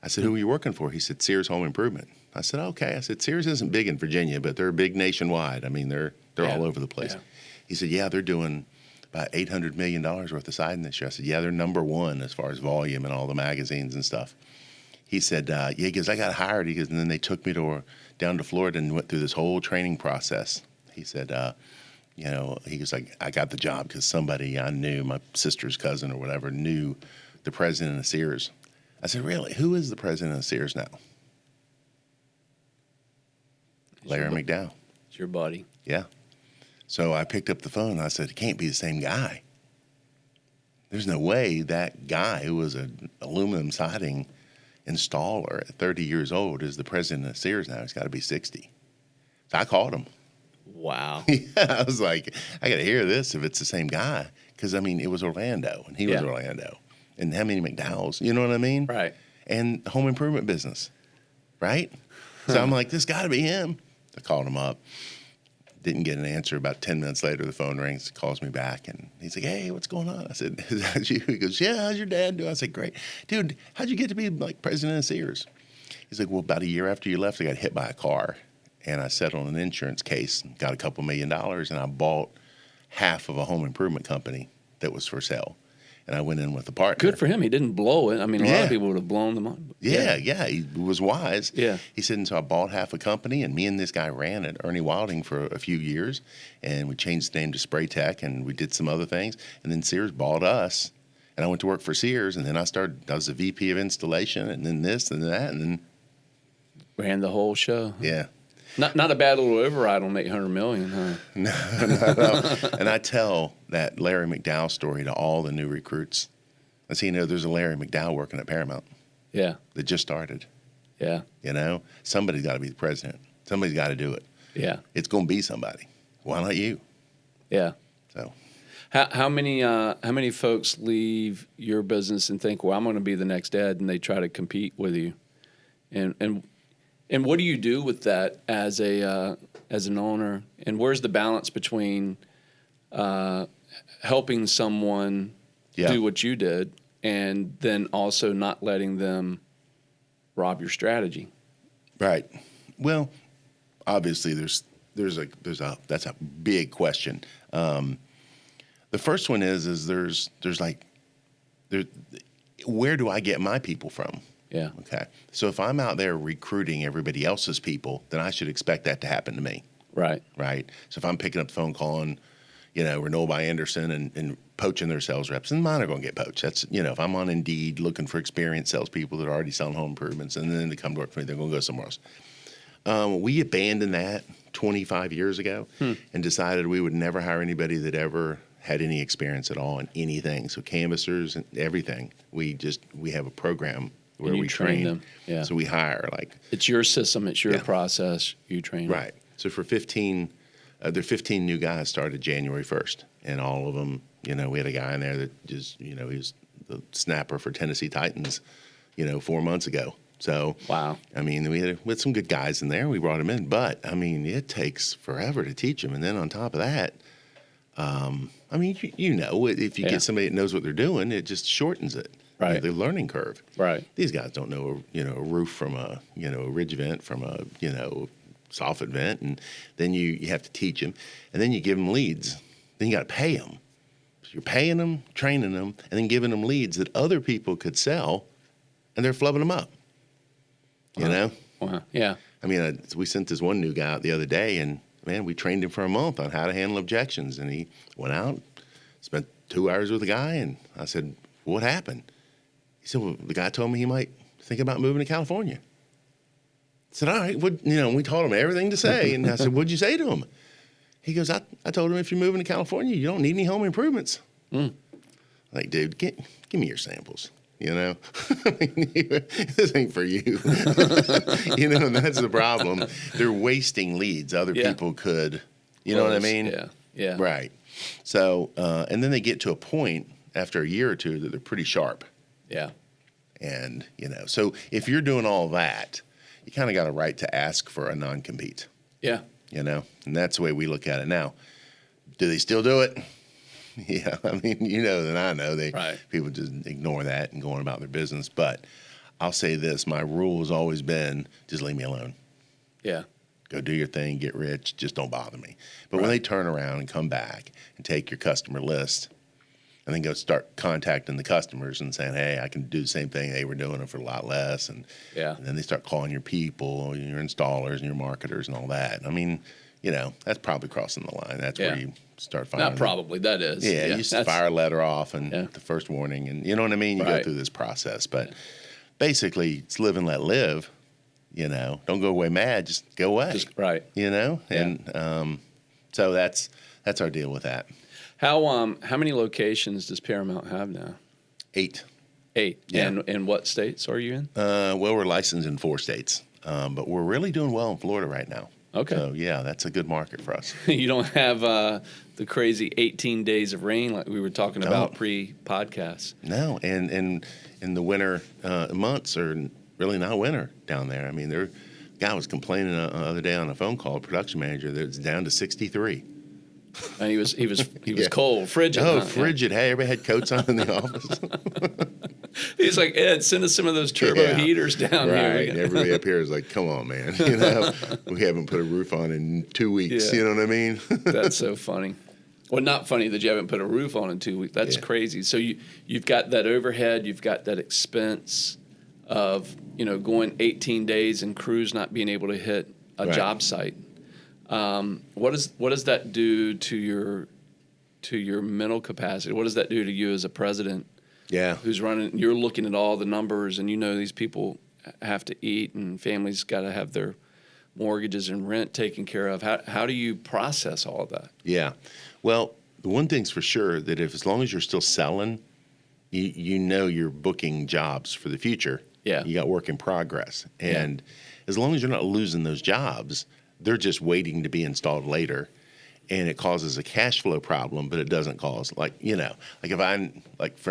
I said, who were you working for? He said, Sears Home Improvement. I said, okay. I said, Sears isn't big in Virginia, but they're big nationwide. I mean, they're all over the place. Yeah. He said, yeah, they're doing about $800 million worth of siding this year. I said, yeah, they're number one as far as volume and all the magazines and stuff. He said, yeah, because I got hired. He goes, and then they took me down to Florida and went through this whole training process. He said, he was like, I got the job because somebody I knew, my sister's cousin or whatever, knew the president of Sears. I said, really? Who is the president of Sears now? Larry McDowell. It's your buddy. Yeah. So I picked up the phone and I said, it can't be the same guy. There's no way that guy who was an aluminum siding installer at 30 years old is the president of Sears now. He's got to be 60. So I called him. Wow. Yeah, I was like, I got to hear this if it's the same guy. Because, I mean, it was Orlando, and he was Orlando. And how many McDowells? You know what I mean? Right. And home improvement business, right? So I'm like, this got to be him. I called him up. Didn't get an answer. About 10 minutes later, the phone rings, calls me back, and he's like, hey, what's going on? I said, is that you? He goes, yeah, how's your dad doing? I said, great. Dude, how'd you get to be like president of Sears? He's like, well, about a year after you left, I got hit by a car, and I settled an insurance case, and got a couple $1 million, and I bought half of a home improvement company that was for sale. And I went in with a partner. Good for him. He didn't blow it. I mean, a lot of people would have blown them on. Yeah, he was wise. Yeah. He said, and so I bought half a company, and me and this guy ran it, Ernie Wilding, for a few years, and we changed the name to Spray Tech, and we did some other things, and then Sears bought us, and I went to work for Sears, and then I was the VP of installation, and then this and that, and then ran the whole show. Yeah. Not a bad little override on $800 million, huh? No. And I tell that Larry McDowell story to all the new recruits. I say, there's a Larry McDowell working at Paramount. Yeah. That just started. Yeah. Somebody's got to be the president. Somebody's got to do it. Yeah. It's going to be somebody. Why not you? Yeah. So, how many folks leave your business and think, well, I'm going to be the next Ed, and they try to compete with you, and what do you do with that as an owner? And where's the balance between helping someone do what you did, and then also not letting them rob your strategy? Right. Well, obviously, that's a big question. The first one is where do I get my people from? Yeah. Okay. So if I'm out there recruiting everybody else's people, then I should expect that to happen to me. Right. Right. So if I'm picking up the phone calling, Renewal by Anderson and poaching their sales reps, and mine are going to get poached. That's, if I'm on Indeed looking for experienced salespeople that are already selling home improvements, and then they come to work for me, they're going to go somewhere else. We abandoned that 25 years ago and decided we would never hire anybody that ever had any experience at all in anything. So canvassers and everything. We have a program where we train them. Yeah. So we hire it's your system, it's your process. You train them. Right. So for 15, there are 15 new guys started January 1st, and all of them, we had a guy in there that just, he was the snapper for Tennessee Titans, 4 months ago. So, wow. I mean, we had some good guys in there. We brought them in, but I mean, it takes forever to teach them. And then on top of that, I mean, if you get somebody that knows what they're doing, it just shortens it. Right. The learning curve. Right. These guys don't know, a roof from a ridge vent from a, soffit vent. And then you have to teach them. And then you give them leads. Then you got to pay them. So you're paying them, training them, and then giving them leads that other people could sell, and they're flubbing them up. Wow. Yeah. I mean, we sent this one new guy out the other day, and man, we trained him for a month on how to handle objections. And he went out, spent 2 hours with the guy, and I said, "What happened?" He said, "Well, the guy told me he might think about moving to California." I said, "All right, we taught him everything to say." And I said, "What'd you say to him?" He goes, I told him, if you're moving to California, you don't need any home improvements. Like, dude, give me your samples. I mean, this ain't for you. And that's the problem. They're wasting leads. Other people could, know what I mean? Yeah. Yeah. Right. So, and then they get to a point after a year or two that they're pretty sharp. Yeah. And, so if you're doing all that, you kind of got a right to ask for a non-compete. Yeah. And that's the way we look at it now. Do they still do it? Yeah, I mean, than I know. People just ignore that and go on about their business. But I'll say this, my rule has always been, just leave me alone. Yeah. Go do your thing, get rich, just don't bother me. But when they turn around and come back and take your customer list and then go start contacting the customers and saying, hey, I can do the same thing they were doing it for a lot less. And then they start calling your people, your installers and your marketers and all that. I mean, that's probably crossing the line. That's where you start firing. Not probably, that is. Yeah, you just fire a letter off and the first warning. And you know what I mean? You go through this process. But basically, it's live and let live. Don't go away mad. Just go away. And so that's our deal with that. How many locations does Paramount have now? 8. 8. Yeah. And what states are you in? Well, we're licensed in 4 states. But we're really doing well in Florida right now. Okay. So, yeah, that's a good market for us. You don't have the crazy 18 days of rain like we were talking about pre-podcast. No, and in the winter months are really not winter down there. I mean, guy was complaining the other day on a phone call, production manager, that it's down to 63. And he was cold, frigid. Oh, frigid. Hey, everybody had coats on in the office. He's like, Ed, send us some of those turbo heaters down here. Right. Everybody up here is like, come on, man. We haven't put a roof on in 2 weeks. Yeah. You know what I mean? That's so funny. Well, not funny that you haven't put a roof on in 2 weeks. That's crazy. So you've got that overhead, you've got that expense of going 18 days and crews not being able to hit a job site. What does that do to your mental capacity? What does that do to you as a president? Yeah. Who's running? You're looking at all the numbers, and these people have to eat, and families got to have their mortgages and rent taken care of. How do you process all of that? Yeah. Well, the one thing's for sure that as long as you're still selling, you're booking jobs for the future. Yeah. You got work in progress, and as long as you're not losing those jobs, they're just waiting to be installed later. And it causes a cash flow problem, but it doesn't cause for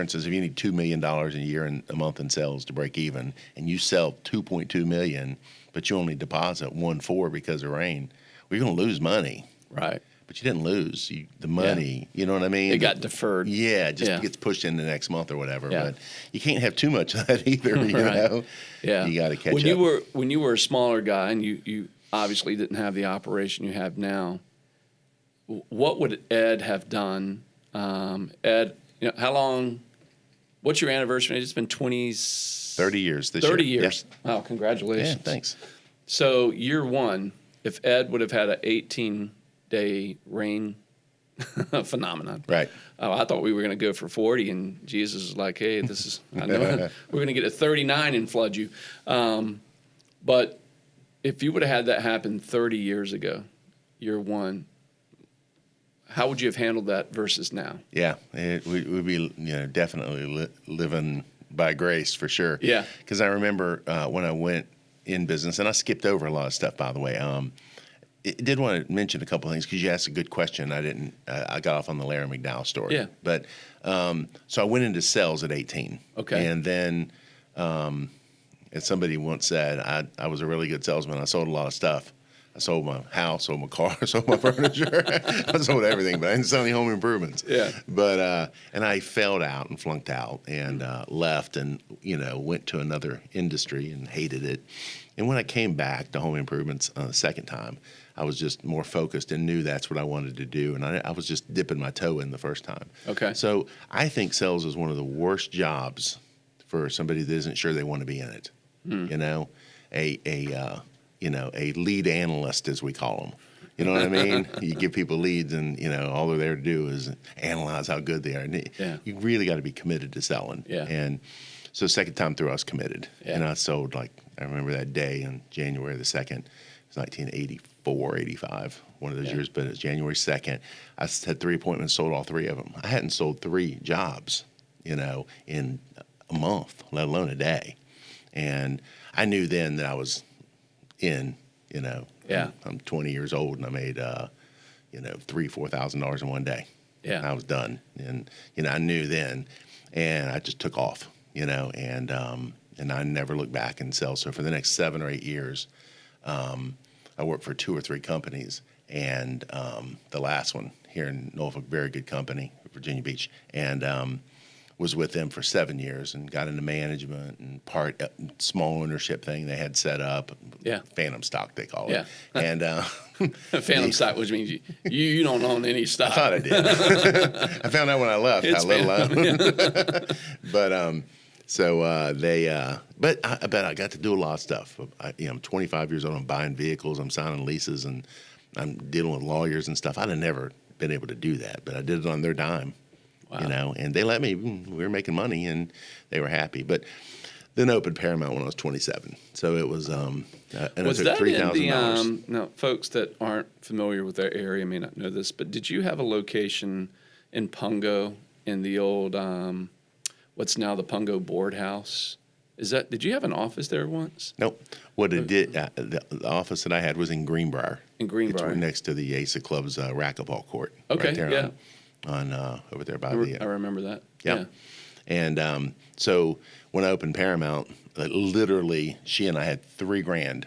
instance, if you need $2 million a year and a month in sales to break even, and you sell $2.2 million, but you only deposit 1.4 because of rain, well, you're going to lose money. Right. But you didn't lose the money. You know what I mean? It got deferred. Yeah, it just gets pushed in the next month or whatever. Yeah. But you can't have too much of that either. You know? Yeah. You got to catch up. When you were a smaller guy and you obviously didn't have the operation you have now, what would Ed have done? Ed, how long? What's your anniversary? It's been 30 years this 30 year. years. Yeah. Wow, congratulations. Yeah, thanks. So year one, if Ed would have had an 18-day rain phenomenon. Right. Oh, I thought we were going to go for 40, and Jesus is like, hey, I know we're going to get to 39 and flood you. But if you would have had that happen 30 years ago, year one, how would you have handled that versus now? Yeah, we'd be definitely living by grace for sure. Yeah. Because I remember when I went in business, and I skipped over a lot of stuff, by the way. I did want to mention a couple of things because you asked a good question. I got off on the Larry McDowell story. Yeah. But so I went into sales at 18. Okay. And then, as somebody once said, I was a really good salesman. I sold a lot of stuff. I sold my house, sold my car, sold my furniture. I sold everything, but I didn't sell any home improvements. Yeah. But and I failed out and flunked out and left and went to another industry and hated it. And when I came back to home improvements the second time, I was just more focused and knew that's what I wanted to do. And I was just dipping my toe in the first time. Okay. So I think sales is one of the worst jobs for somebody that isn't sure they want to be in it. A lead analyst, as we call them. You know what I mean? You give people leads, and all they're there to do is analyze how good they are. And you really got to be committed to selling. Yeah. And so second time through, I was committed, and I sold I remember that day on January the 2nd. It was 1984, 85, one of those years, but it was January 2nd. I had 3 appointments, sold all 3 of them. I hadn't sold 3 jobs, in a month, let alone a day. And I knew then that I was in, I'm 20 years old and I made, $3,000-$4,000 in one day. Yeah. I was done. And, I knew then, and I just took off, and I never looked back in sales. So for the next 7 or 8 years, I worked for 2 or 3 companies, and the last one here in Norfolk, very good company, Virginia Beach, and was with them for 7 years and got into management and small ownership thing they had set up. Yeah. Phantom stock, they call it. Yeah. And phantom stock, which means you don't own any stock. I thought I did. I found out when I left how little I owned. But but I got to do a lot of stuff. I'm 25 years old. I'm buying vehicles. I'm signing leases, and I'm dealing with lawyers and stuff. I'd have never been able to do that, but I did it on their dime. Wow. And they let me. We were making money, and they were happy. But then I opened Paramount when I was 27. So it was. And was I that took in $3,000. now, folks that aren't familiar with our area may not know this, but did you have a location in Pungo in the old, what's now the Pungo Board House? Did you have an office there once? Nope. What it did, the office that I had was in Greenbrier. In Greenbrier. It's next to the Asa Club's racquetball court. Okay, right there yeah. On over there by I remember that. Yeah. And so when I opened Paramount, literally she and I had $3,000.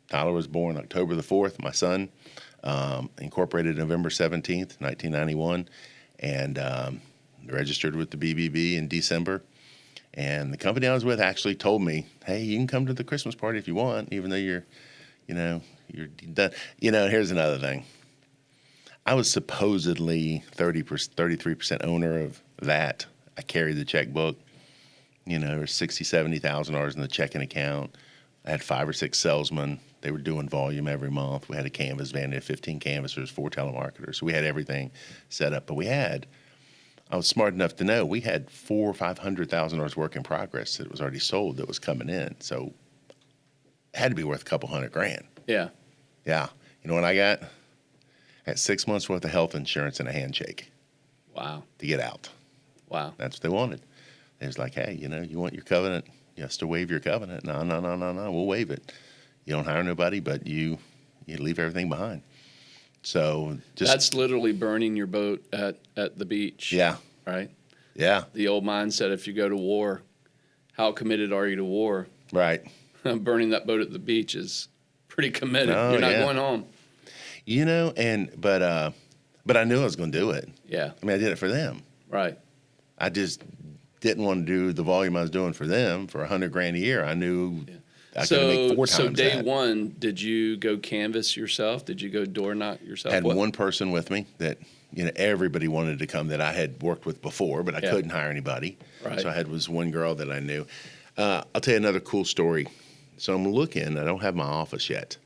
Tyler was born October the 4th, my son, incorporated November 17th, 1991, and registered with the BBB in December. And the company I was with actually told me, hey, you can come to the Christmas party if you want, even though you're done. Here's another thing. I was supposedly 33% owner of that. I carried the checkbook. There was $60,000, $70,000 in the checking account. I had 5 or 6 salesmen. They were doing volume every month. We had a canvas van. We had 15 canvassers, 4 telemarketers. So we had everything set up. But I was smart enough to know we had $400,000 or $500,000 work in progress that was already sold that was coming in. So it had to be worth a couple $100,000. Yeah. Yeah. You know what I got? I got 6 months worth of health insurance and a handshake. Wow. To get out. Wow. That's what they wanted. They was like, hey, you want your covenant? You have to waive your covenant. No. We'll waive it. You don't hire nobody, but you leave everything behind. So that's literally burning your boat at the beach. Yeah. Right? Yeah. The old mindset, if you go to war, how committed are you to war? Right. Burning that boat at the beach is pretty committed. Oh, You're not going home. But I knew I was going to do it. Yeah. I mean, I did it for them. Right. I just didn't want to do the volume I was doing for them for $100,000 a year. I knew I could make 4 times So day that. one, did you go canvas yourself? Did you go door knock yourself? I had one person with me that everybody wanted to come that I had worked with before, but I couldn't hire anybody. Right. So I had one girl that I knew. I'll tell you another cool story. So I'm looking. I don't have my office yet.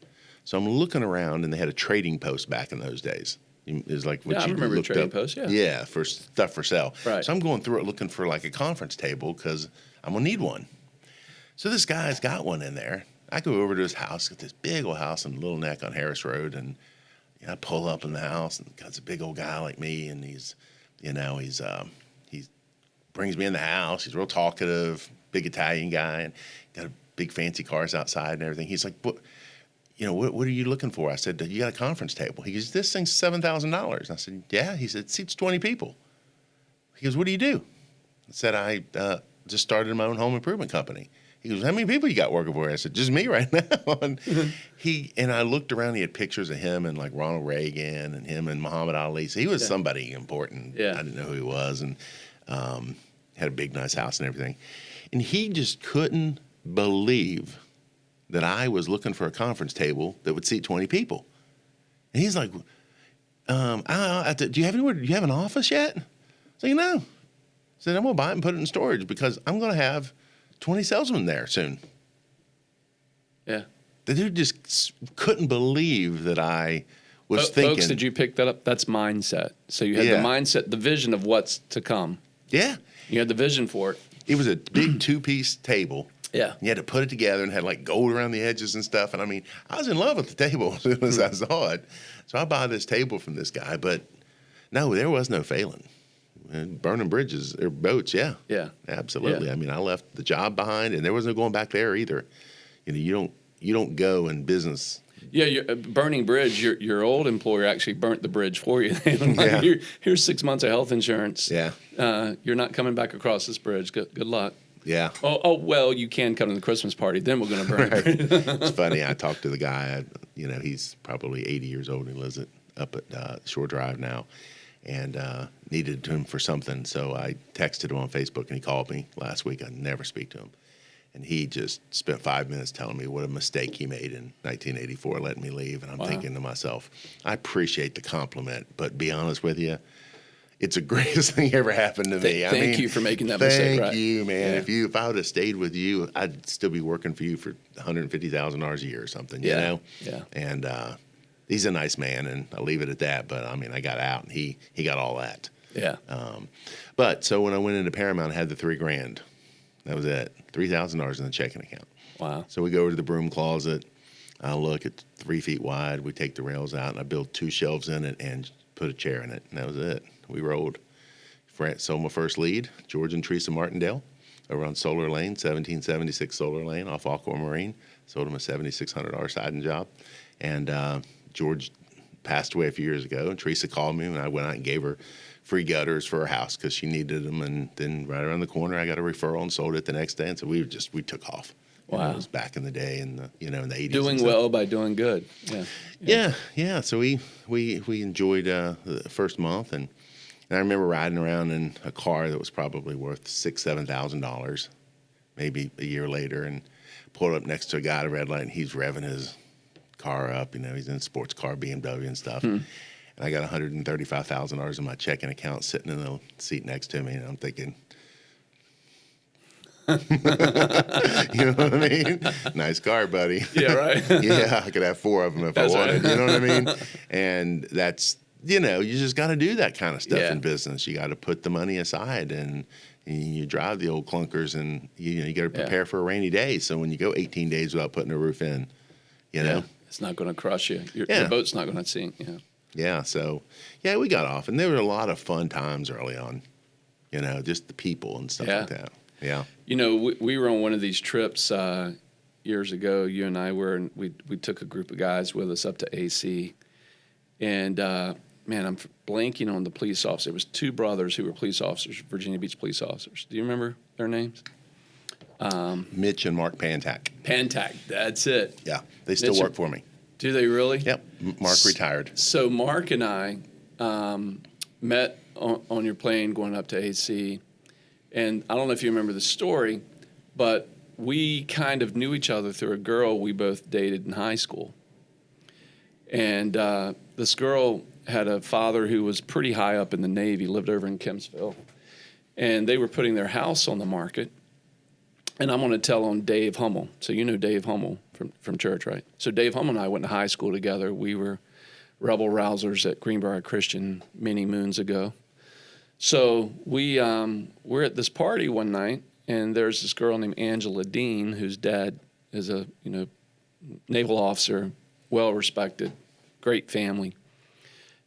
So I'm looking around, and they had a trading post back in those days. is like what Yeah, I you remember looked Trading up. Post, yeah. Yeah, for stuff for sale. Right. So I'm going through it looking for like a conference table because I'm gonna need one. So this guy's got one in there. I go over to his house, got this big old house in Little Neck on Harris Road, and I pull up in the house, and God's a big old guy like me, and he brings me in the house. He's real talkative, big Italian guy, and got a big fancy cars outside and everything. He's like, what are you looking for? I said, you got a conference table. He goes, this thing's $7,000. I said, yeah. He said, it seats 20 people. He goes, what do you do? I said, I just started my own home improvement company. He goes, how many people you got working for you? I said, just me right now. And I looked around. He had pictures of him and like Ronald Reagan and him and Muhammad Ali. So he was somebody important. Yeah. I didn't know who he was, and had a big, nice house and everything. And he just couldn't believe that I was looking for a conference table that would seat 20 people. And he's like, do you have an office yet? I said, no. I said, I'm going to buy it and put it in storage because I'm going to have 20 salesmen there soon. Yeah. The dude just couldn't believe that I was thinking. Folks, did you pick that up? That's mindset. So you had the mindset, the vision of what's to come. Yeah. You had the vision for it. It was a big 2-piece table. Yeah. You had to put it together and had like gold around the edges and stuff. And I mean, I was in love with the table as soon as I saw it. So I bought this table from this guy. But no, there was no failing. And burning bridges or boats, yeah. Yeah. Absolutely. Yeah. I mean, I left the job behind, and there was no going back there either. You don't go in business. Yeah, burning bridge. Your old employer actually burnt the bridge for you. Like, here's 6 months of health insurance. Yeah. You're not coming back across this bridge. Good luck. Yeah. Oh, well, you can come to the Christmas party. Then we're going to burn it. It's funny. I talked to the guy. He's probably 80 years old. He lives up at Shore Drive now, and needed him for something. So I texted him on Facebook, and he called me last week. I never speak to him. And he just spent 5 minutes telling me what a mistake he made in 1984, letting me leave. And I'm thinking to myself, I appreciate the compliment, but be honest with you, it's the greatest thing ever happened to me. Thank you for making that mistake, right? Thank you, man. Yeah. If I would have stayed with you, I'd still be working for you for $150,000 a year or something, you know? Yeah. And he's a nice man, and I'll leave it at that. But, I mean, I got out, and he got all that. Yeah. But so when I went into Paramount, I had the $3,000. That was it. $3,000 in the checking account. Wow. So we go over to the broom closet. I look at 3 feet wide. We take the rails out, and I built 2 shelves in it and put a chair in it. And that was it. We rolled. Sold my first lead, George and Teresa Martindale, over on Solar Lane, 1776 Solar Lane off Aquamarine. Sold him a $7,600 siding job. And George passed away a few years ago, and Teresa called me, and I went out and gave her free gutters for her house because she needed them. And then right around the corner, I got a referral and sold it the next day. And so we took off. Wow. It was back in the day in the in the 80s. Doing well by doing good. Yeah. So we enjoyed the first month, and I remember riding around in a car that was probably worth $6,000-$7,000, maybe a year later, and pulled up next to a guy at a red light, and he's revving his car up. He's in a sports car, BMW and stuff. And I got $135,000 in my checking account sitting in the seat next to me, and I'm thinking, you know what I mean? Nice car, buddy. Yeah, right. Yeah, I could have 4 of them if That's I wanted. right. You know what I mean? And that's, you just got to do that kind of stuff in business. You got to put the money aside, and you drive the old clunkers, and you got to prepare for a rainy day. So when you go 18 days without putting a roof in, you know, it's not going to crush you. Your boat's not going to sink. Yeah. Yeah. So we got off, and there were a lot of fun times early on. Just the people and stuff like that. Yeah. We were on one of these trips years ago. You and I were, and we took a group of guys with us up to AC, and man, I'm blanking on the police officer. It was 2 brothers who were police officers, Virginia Beach police officers. Do you remember their names? Mitch and Mark Pantak. Pantak, that's it. Yeah, they still work for me. Do they really? Yep. Mark retired. So Mark and I met on your plane going up to AC, and I don't know if you remember the story, but we kind of knew each other through a girl we both dated in high school. And this girl had a father who was pretty high up in the Navy, lived over in Kempsville. And they were putting their house on the market. And I'm going to tell on Dave Hummel. So you know Dave Hummel from church, right? So Dave Hummel and I went to high school together. We were rebel rousers at Greenbrier Christian many moons ago. So we're at this party one night, and there's this girl named Angela Dean, whose dad is a naval officer, well respected, great family,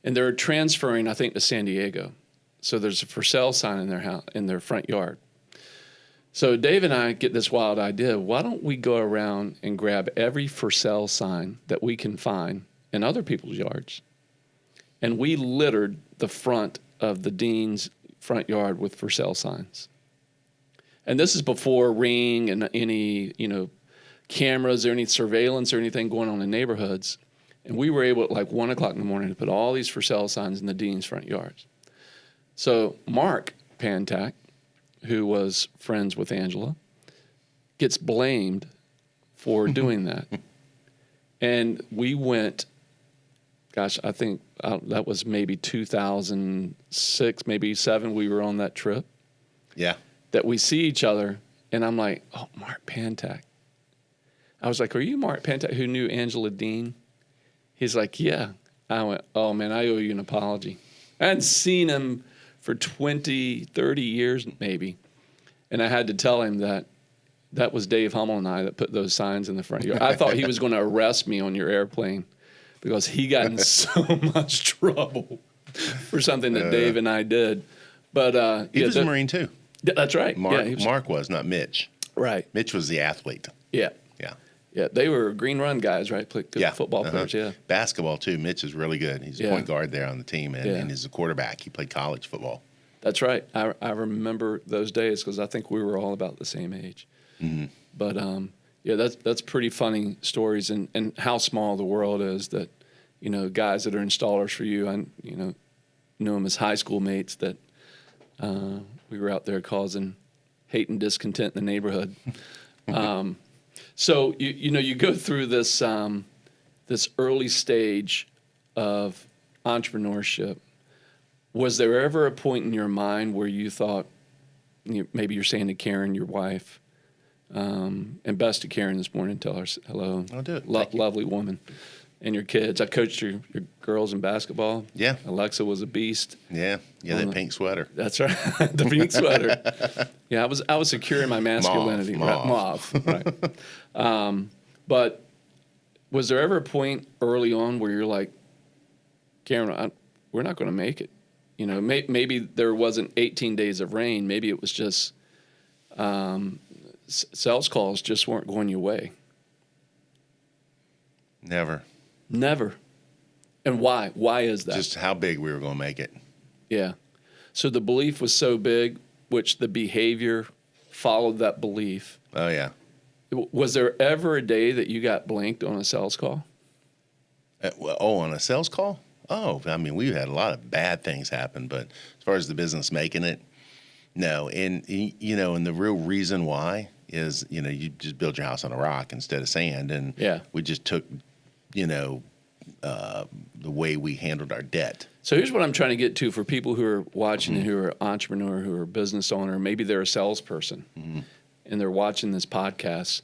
and they're transferring, I think, to San Diego. So there's a for sale sign in their house, in their front yard. So Dave and I get this wild idea. Why don't we go around and grab every for sale sign that we can find in other people's yards? And we littered the front of the Dean's front yard with for sale signs. And this is before Ring and any, cameras or any surveillance or anything going on in neighborhoods. And we were able at like 1 o'clock in the morning to put all these for sale signs in the Dean's front yards. So Mark Pantak, who was friends with Angela, gets blamed for doing that. And we went, I think that was maybe 2006, maybe 2007, we were on that trip. Yeah. That we see each other, and I'm like, oh, Mark Pantak. I was like, are you Mark Pantak who knew Angela Dean? He's like, yeah. I went, oh, man, I owe you an apology. I hadn't seen him for 20, 30 years maybe. And I had to tell him that was Dave Hummel and I that put those signs in the front yard. I thought he was going to arrest me on your airplane because he got in so much trouble for something that Dave and I did. But he was a Marine too. That's right. Mark was, not Mitch. Right. Mitch was the athlete. Yeah. Yeah. Yeah, they were green run guys, right? Good football players, yeah. Basketball, too. Mitch is really good. He's a point guard there on the team, and he's a quarterback. He played college football. That's right. I remember those days because I think we were all about the same age. Mm-hmm. But, that's pretty funny stories and how small the world is that, guys that are installers for you, I know them as high school mates that we were out there causing hate and discontent in the neighborhood. So you go through this this early stage of entrepreneurship. Was there ever a point in your mind where you thought, maybe you're saying to Karen, your wife, and best to Karen this morning, tell her hello. I'll do it. Lovely woman. And your kids. I coached your girls in basketball. Yeah. Alexa was a beast. Yeah, that pink sweater. That's right, the pink sweater. Yeah, I was secure in my masculinity. Mauve. Right. But was there ever a point early on where you're like, Karen, we're not going to make it? Maybe there wasn't 18 days of rain. Maybe it was just sales calls just weren't going your way. Never. And why? Why is that? Just how big we were going to make it. Yeah. So the belief was so big, which the behavior followed that belief. Oh, yeah. Was there ever a day that you got blanked on a sales call? On a sales call? Oh, I mean, we've had a lot of bad things happen, but as far as the business making it, no. And, and the real reason why is, you just build your house on a rock instead of sand. And we just took, the way we handled our debt. So here's what I'm trying to get to for people who are watching and who are entrepreneur, who are business owner, maybe they're a salesperson and they're watching this podcast.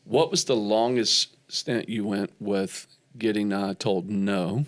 What was the longest stint you went with getting told no?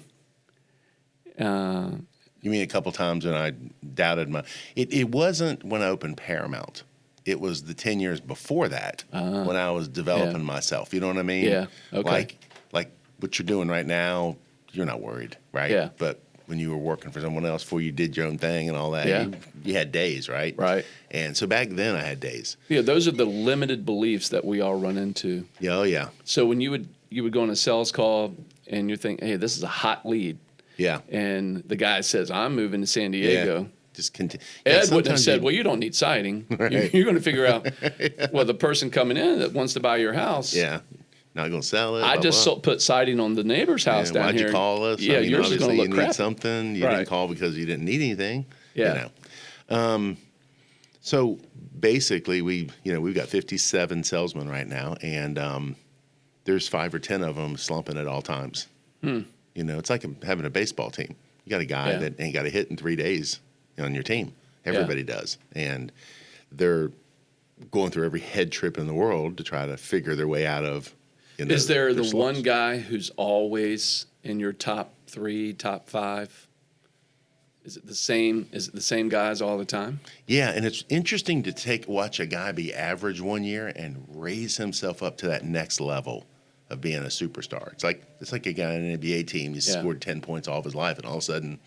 You mean a couple times when I doubted it wasn't when I opened Paramount. It was the 10 years before that when I was developing myself. You know what I mean? Yeah. Okay. Like what you're doing right now, you're not worried, right? Yeah. But when you were working for someone else before you did your own thing and all that, you had days, right? Right. And so back then I had days. Yeah, those are the limited beliefs that we all run into. Yeah, oh yeah. So when you would go on a sales call and you think, hey, this is a hot lead. Yeah. And the guy says, I'm moving to San Diego. Yeah. Just continue. Ed wouldn't have said, well, you don't need siding. Right. You're going to figure out, well, the person coming in that wants to buy your house. Yeah. Not going to sell it. I just put siding on the neighbor's house down why'd here. You call us? Yeah, yours is going to look crap. Need something. You didn't call because you didn't need anything. Yeah. So basically, we've got 57 salesmen right now, and there's 5 or 10 of them slumping at all times. It's like having a baseball team. You got a guy that ain't got a hit in 3 days on your team. Everybody does, and they're going through every head trip in the world to try to figure their way out of You know, Is there the there's one slumps. guy who's always in your top 3, top 5? Is it the same? Is it the same guys all the time? Yeah, and it's interesting to watch a guy be average one year and raise himself up to that next level of being a superstar. It's like a guy in an NBA team. He's scored 10 points all of his life, and all of a sudden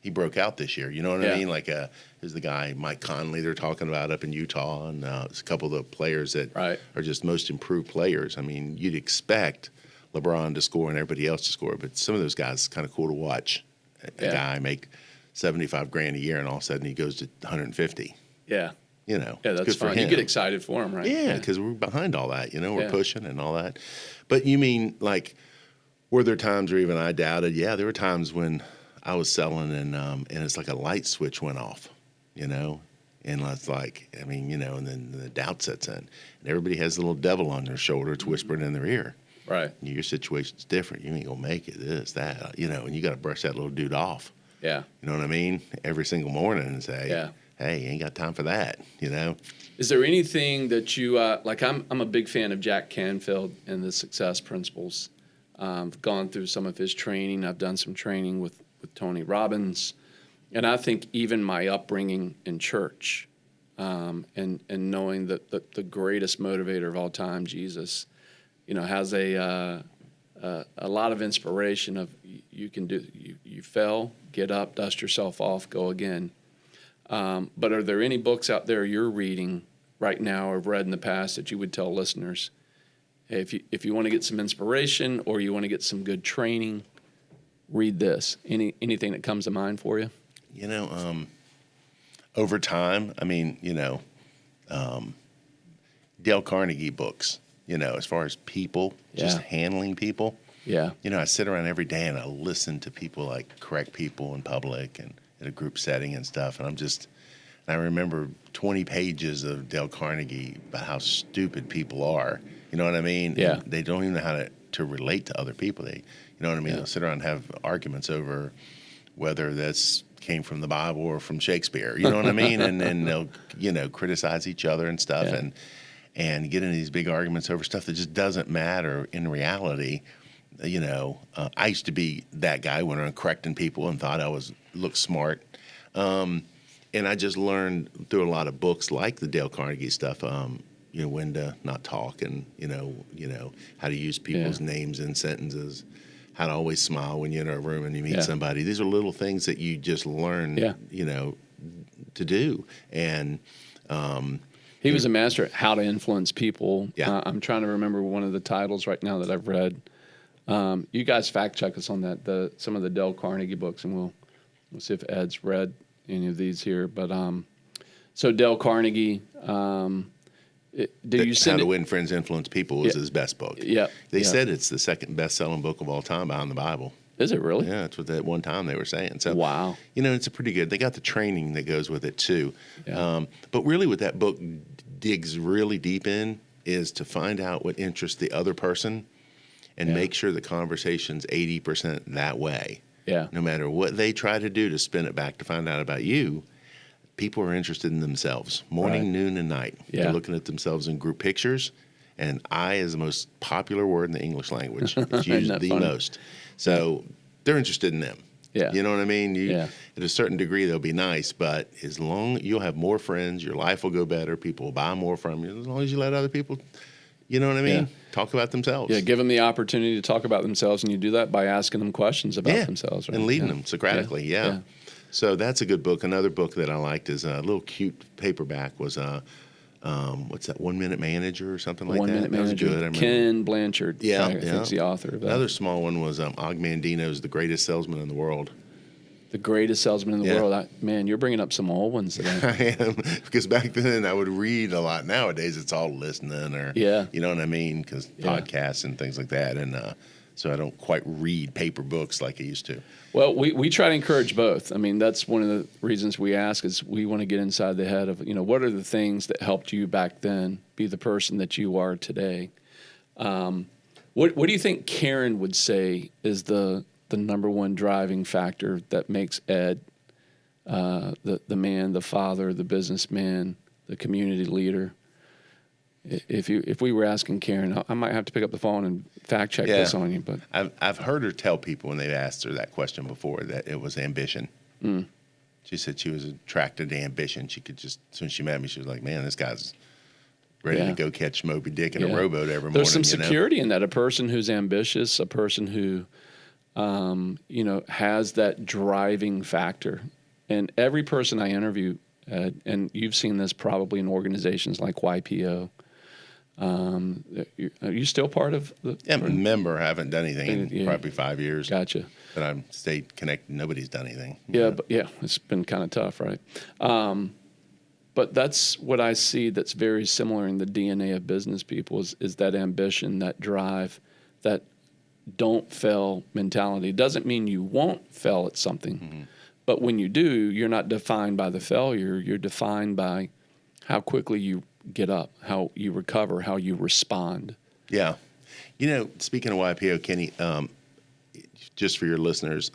he broke out this year. You know what I mean? Like there's the guy Mike Conley they're talking about up in Utah, and there's a couple of the players that are just most improved players. I mean, you'd expect LeBron to score and everybody else to score, but some of those guys it's kind of cool to watch. A guy make $75,000 a year, and all of a sudden he goes to 150. Yeah. You know, Yeah, that's good for fun. him. You get excited for him, right? Yeah, because we're behind all that. You know, we're pushing and all that. But you mean, like, were there times where even I doubted? Yeah, there were times when I was selling and it's like a light switch went off, you know? And it's like, I mean, you know, and then the doubt sets in. And everybody has a little devil on their shoulder. It's whispering in their ear. Right. Your situation's different. You ain't going to make it, this, that, you know, and you got to brush that little dude off. Yeah. You know what I mean? Every single morning and say, hey, you ain't got time for that, you know? Is there anything that you like? I'm a big fan of Jack Canfield and the Success Principles. I've gone through some of his training. I've done some training with Tony Robbins, and I think even my upbringing in church, and knowing that the greatest motivator of all time, Jesus, you know, has a lot of inspiration of you can do. You fell, get up, dust yourself off, go again. But are there any books out there you're reading right now or have read in the past that you would tell listeners, hey, if you want to get some inspiration or you want to get some good training, read this? Anything that comes to mind for you? You know, over time, I mean, you know, Dale Carnegie books, you know, as far as people, just handling people. Yeah. You know, I sit around every day and I listen to people like correct people in public and in a group setting and stuff. And I remember 20 pages of Dale Carnegie about how stupid people are. You know what I mean? Yeah. And they don't even know how to relate to other people. You know what I mean? Yeah. They'll sit around and have arguments over whether that's came from the Bible or from Shakespeare. You know what I mean? And then they'll, you know, criticize each other and stuff and get into these big arguments over stuff that just doesn't matter in reality. You know, I used to be that guy when I'm correcting people and thought I looked smart. And I just learned through a lot of books like the Dale Carnegie stuff, you know, when to not talk and, you know, how to use people's names in sentences, how to always smile when you're in a room and you meet somebody. These are little things that you just learn, you know, to do. And he was a master at how to influence people. Yeah. I'm trying to remember one of the titles right now that I've read. You guys fact check us on that, some of the Dale Carnegie books, and we'll see if Ed's read any of these here. But so Dale Carnegie, did you send How to it? Win Friends, Influence People was his best book. Yeah. They said it's the second best-selling book of all time behind the Bible. Is it really? Yeah, that's what at one time they were saying. So, wow. You know, it's a pretty good. They got the training that goes with it too. Yeah. But really, what that book digs really deep in is to find out what interests the other person, and make sure the conversation's 80% that way. Yeah. No matter what they try to do to spin it back to find out about you, people are interested in themselves, morning, noon, and night. Yeah. They're looking at themselves in group pictures, and I is the most popular word in the English language. It's used the funny? most. So they're interested in them. Yeah. You know what I mean? Yeah. At a certain degree, they'll be nice, but as long you'll have more friends, your life will go better, people will buy more from you, as long as you let other people, you know what I mean? Yeah. Talk about themselves. Yeah, give them the opportunity to talk about themselves, and you do that by asking them questions about themselves. Right? And leading them Socratically, yeah. So that's a good book. Another book that I liked is a little cute paperback was what's that, 1 Minute Manager or something like 1 that? Minute That was Manager. good. I remember. Ken Blanchard. Yeah, I think is the author of that. Another small one was Og Mandino's The Greatest Salesman in the World. The greatest salesman in the world. Man, you're bringing up some old ones today. I am, because back then I would read a lot. Nowadays it's all listening or, you know what I mean? Because podcasts and things like that. And so I don't quite read paper books like I used to. Well, we try to encourage both. I mean, that's one of the reasons we ask is we want to get inside the head of, you know, what are the things that helped you back then be the person that you are today? What do you think Karen would say is the number one driving factor that makes Ed the man, the father, the businessman, the community leader? If we were asking Karen, I might have to pick up the phone and fact check this on you. But I've heard her tell people when they've asked her that question before that it was ambition. She said she was attracted to ambition. She could just, as soon as she met me, she was like, man, this guy's ready to go catch Moby Dick in a rowboat every morning. There's some security in that. A person who's ambitious, a person who, has that driving factor. And every person I interview, and you've seen this probably in organizations like YPO. Are you still part of the? Yeah, I'm a member. I haven't done anything in probably 5 years. Gotcha. But I've stayed connected. Nobody's done anything. But it's been kind of tough, right? But that's what I see that's very similar in the DNA of business people is that ambition, that drive, that don't fail mentality. It doesn't mean you won't fail at something, but when you do, you're not defined by the failure. You're defined by how quickly you get up, how you recover, how you respond. Yeah. Speaking of YPO, Kenny, just for your listeners,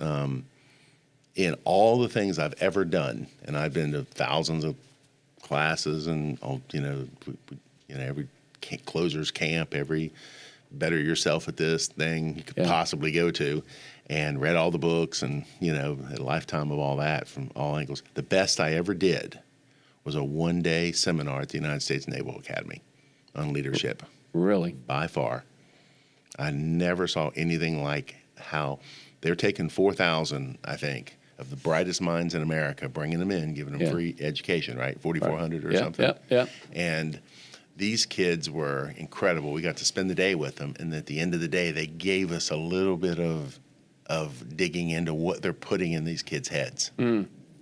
in all the things I've ever done, and I've been to thousands of classes and, every closers camp, every better yourself at this thing you could possibly go to, and read all the books and, a lifetime of all that from all angles. The best I ever did was a 1-day seminar at the United States Naval Academy on leadership. Really? By far. I never saw anything like how they're taking 4,000, I think, of the brightest minds in America, bringing them in, giving them free education, right? 4,400 or something. Yeah. And these kids were incredible. We got to spend the day with them. And at the end of the day, they gave us a little bit of digging into what they're putting in these kids' heads.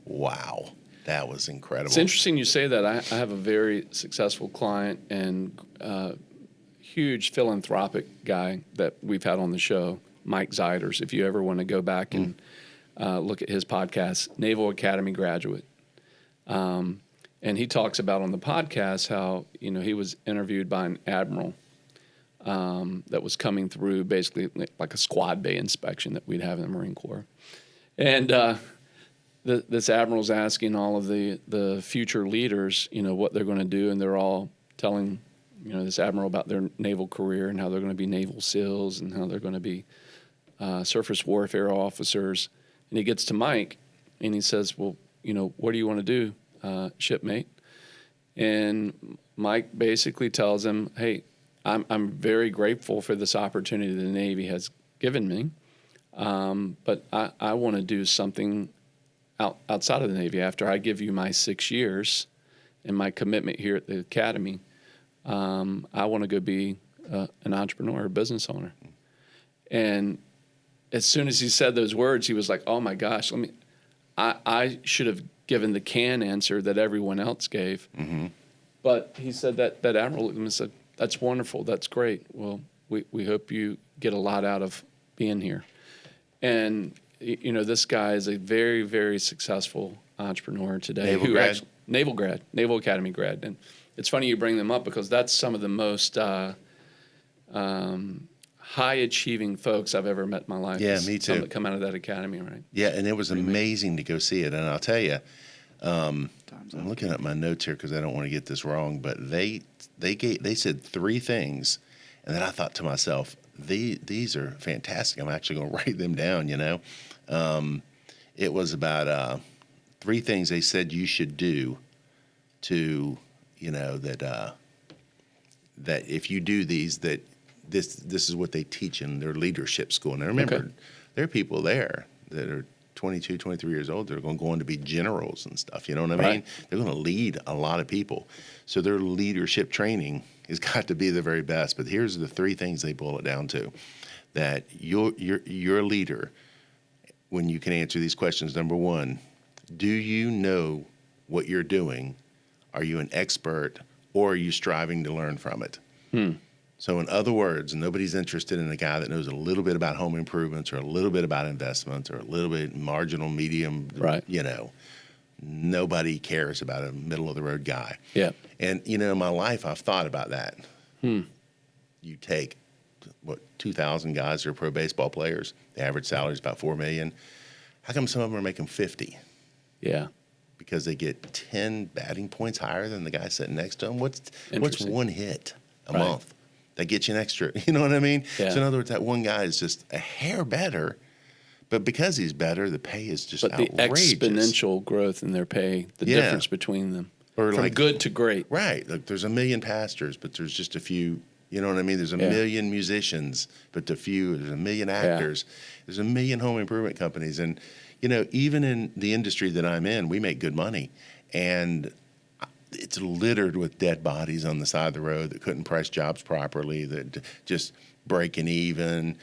Wow. That was incredible. It's interesting you say that. I have a very successful client and huge philanthropic guy that we've had on the show, Mike Zeiders. If you ever want to go back and look at his podcast, Naval Academy graduate. And he talks about on the podcast how, he was interviewed by an admiral that was coming through basically like a squad bay inspection that we'd have in the Marine Corps. And this admiral's asking all of the future leaders, what they're going to do, and they're all telling, this admiral about their naval career and how they're going to be naval SEALs and how they're going to be surface warfare officers. And he gets to Mike, and he says, well, what do you want to do, shipmate? And Mike basically tells him, hey, I'm very grateful for this opportunity the Navy has given me, but I want to do something outside of the Navy. After I give you my 6 years and my commitment here at the Academy, I want to go be an entrepreneur, a business owner. And as soon as he said those words, he was like, oh my gosh, I should have given the canned answer that everyone else gave. But he said that admiral looked at him and said, that's wonderful, that's great. Well, we hope you get a lot out of being here. And this guy is a very, very successful entrepreneur today. Naval Academy grad. And it's funny you bring them up because that's some of the most high-achieving folks I've ever met in my life. Yeah, me too. Some that come out of that academy, right? Yeah, and it was amazing to go see it. And I'll tell you, I'm looking at my notes here because I don't want to get this wrong, but they said 3 things, and then I thought to myself, these are fantastic. I'm actually going to write them down. It was about 3 things they said you should do to, that if you do these, that this is what they teach in their leadership school. And I remember there are people there that are 22, 23 years old. They're going to go on to be generals and stuff. You know what I mean? They're going to lead a lot of people. So their leadership training has got to be the very best. But here's the 3 things they boil it down to. That you're a leader when you can answer these questions. Number 1, do you know what you're doing? Are you an expert, or are you striving to learn from it? So in other words, nobody's interested in a guy that knows a little bit about home improvements or a little bit about investments or a little bit marginal, medium, Nobody cares about a middle-of-the-road guy. Yeah. And, in my life, I've thought about that. You take, 2,000 guys that are pro baseball players. The average salary is about $4 million. How come some of them are making 50? Yeah. Because they get 10 batting points higher than the guy sitting next to them. What's one hit? a Right. month. That gets you an extra. You know what I mean? Yeah. So in other words, that one guy is just a hair better, but because he's better, the pay is just But the outrageous. exponential growth in their pay, the Yeah. difference between them, Or from like- good to great. Right. Like there's a million pastors, but there's just a few. You know what I mean? There's a Yeah. million musicians, but the few. There's a million actors. There's a million home improvement companies, and even in the industry that I'm in, we make good money, and it's littered with dead bodies on the side of the road that couldn't price jobs properly, that just breaking even.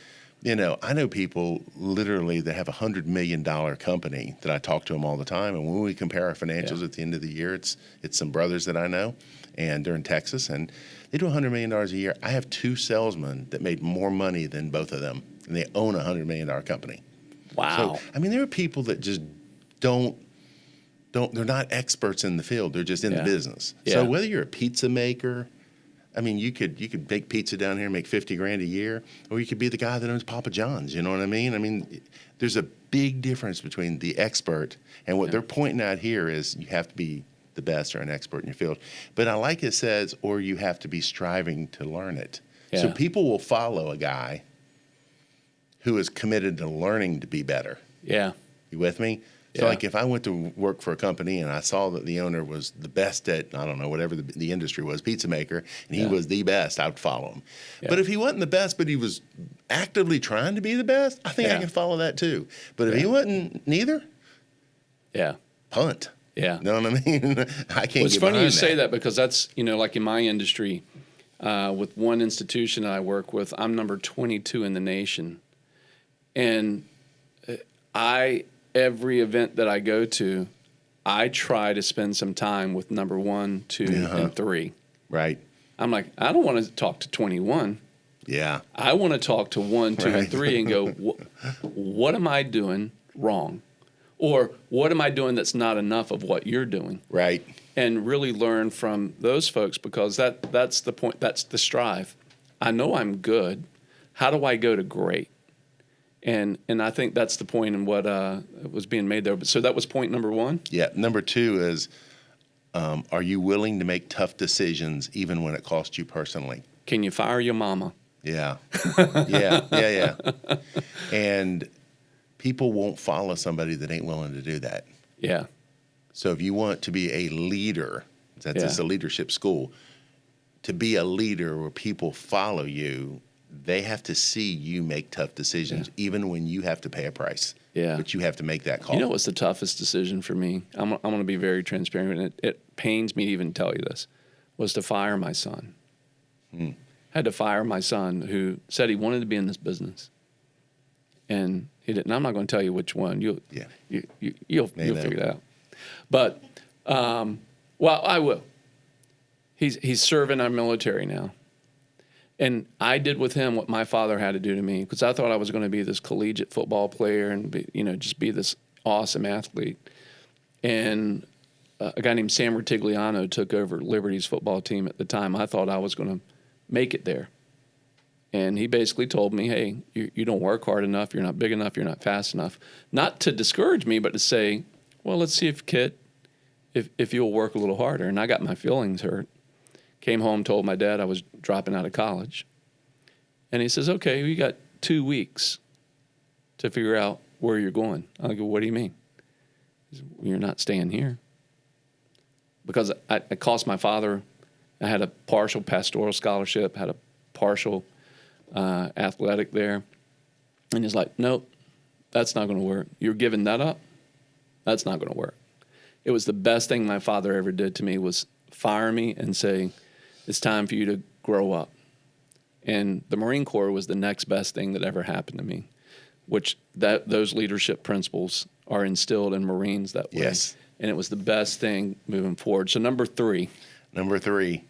I know people literally that have $100 million company that I talk to them all the time. And when we compare our financials at the end of the year, it's some brothers that I know, and they're in Texas, and they do $100 million a year. I have 2 salesmen that made more money than both of them, and they own a $100 million company. Wow. So, there are people that just don't, they're not experts in the field. They're just in the business. Yeah. So whether you're a pizza maker, you could bake pizza down here and make $50,000 a year, or you could be the guy that owns Papa John's. You know what I mean? There's a big difference between the expert and what they're pointing out here is you have to be the best or an expert in your field. But I like it says, or you have to be striving to learn it. Yeah. So people will follow a guy who is committed to learning to be better. Yeah. You with me? So Yeah. like if I went to work for a company and I saw that the owner was the best at, I don't know, whatever the industry was, pizza maker, and he was the best, I would follow him. Yeah. But if he wasn't the best, but he was actively trying to be the best, I think I Yeah. can follow that too. But if he wasn't neither, Yeah. punt. Yeah. You know what I mean? I can't Well, it's get funny you behind say that. that because that's, like in my industry, with one institution that I work with, I'm number 22 in the nation. And every event that I go to, I try to spend some time with number 1, 2, and 3. Right. I'm like, I don't want to talk to 21. Yeah. I want to talk to 1, 2, and Right. 3 and go, what am I doing wrong? Or what am I doing that's not enough of what you're doing? Right. And really learn from those folks, because that's the point. That's the strive. I know I'm good. How do I go to great? And I think that's the point in what was being made there. So that was point number 1. Yeah. Number 2 is, are you willing to make tough decisions even when it costs you personally? Can you fire your mama? Yeah. Yeah. And people won't follow somebody that ain't willing to do that. Yeah. So if you want to be a leader, that's just a leadership school, to be a leader where people follow you, they have to see you make tough decisions, even when you have to pay a price. Yeah. But you have to make that call. You know what's the toughest decision for me? I'm going to be very transparent, and it pains me to even tell you this, was to fire my son. Had to fire my son, who said he wanted to be in this business, and he didn't. I'm not going to tell you which one. You'll figure it out. But well, I will. He's serving our military now, and I did with him what my father had to do to me, because I thought I was going to be this collegiate football player and just be this awesome athlete. And a guy named Sam Rutigliano took over Liberty's football team at the time. I thought I was going to make it there. And he basically told me, hey, you don't work hard enough, you're not big enough, you're not fast enough. Not to discourage me, but to say, well, let's see if you'll work a little harder. And I got my feelings hurt. Came home, told my dad I was dropping out of college. And he says, okay, we got 2 weeks to figure out where you're going. I go, what do you mean? He said, you're not staying here. Because it cost my father, I had a partial pastoral scholarship, had a partial athletic there. And he's like, nope, that's not going to work. You're giving that up? That's not going to work. It was the best thing my father ever did to me, was fire me and say, it's time for you to grow up. And the Marine Corps was the next best thing that ever happened to me, which those leadership principles are instilled in Marines that way. Yes. And it was the best thing moving forward. So number 3. Number 3,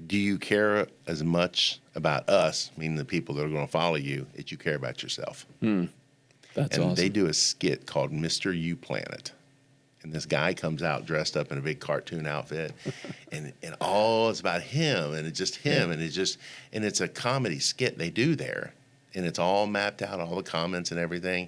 do you care as much about us, meaning the people that are going to follow you, as you care about yourself? That's And awesome. they do a skit called Mr. You Planet. And this guy comes out dressed up in a big cartoon outfit, and all is about him, and it's just him, and it's a comedy skit they do there, and it's all mapped out, all the comments and everything,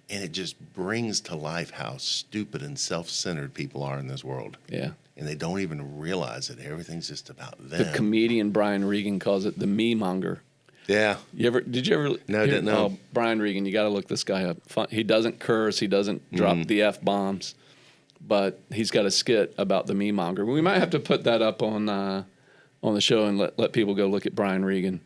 and it just brings to life how stupid and self-centered people are in this world. Yeah. and they don't even realize that everything's just about The them. comedian Brian Regan calls it the me monger. Yeah. Did you ever? No, didn't know. Oh, Brian Regan, you got to look this guy up. He doesn't curse. He doesn't drop the F bombs, but he's got a skit about the me monger. We might have to put that up on the show and let people go look at Brian Regan.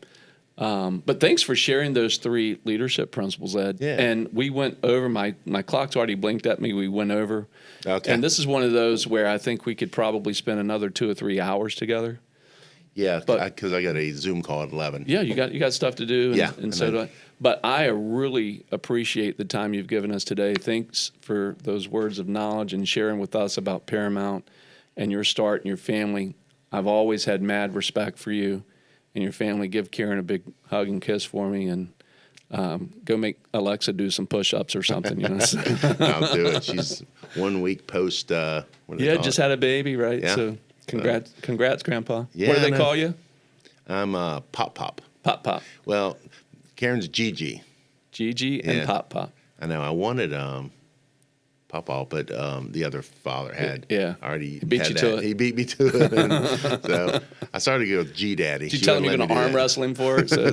But thanks for sharing those 3 leadership principles, Ed. Yeah. And we went over, my clock's already blinked at me. We went over. Okay. And this is one of those where I think we could probably spend another 2 or 3 hours together. Yeah, But- because I got a Zoom call at 11. Yeah, you got stuff to do. And, Yeah, and and so I- do I. But I really appreciate the time you've given us today. Thanks for those words of knowledge and sharing with us about Paramount and your start and your family. I've always had mad respect for you and your family. Give Karen a big hug and kiss for me, and go make Alexa do some push-ups or something. You know? I'll do it. She's 1 week post. What do they Yeah, call just it? had a baby, right? Yeah. So congrats, Grandpa. Yeah, What do I they know. call you? I'm Pop. Pop. Well, Karen's Gigi. Gigi and Yeah. Pop. I know. I wanted Pop, but the other father had Yeah. already He beat had you that. to it. He beat me to it. And so I started to go with G Daddy. Did you tell him you're going to arm wrestle him for it? So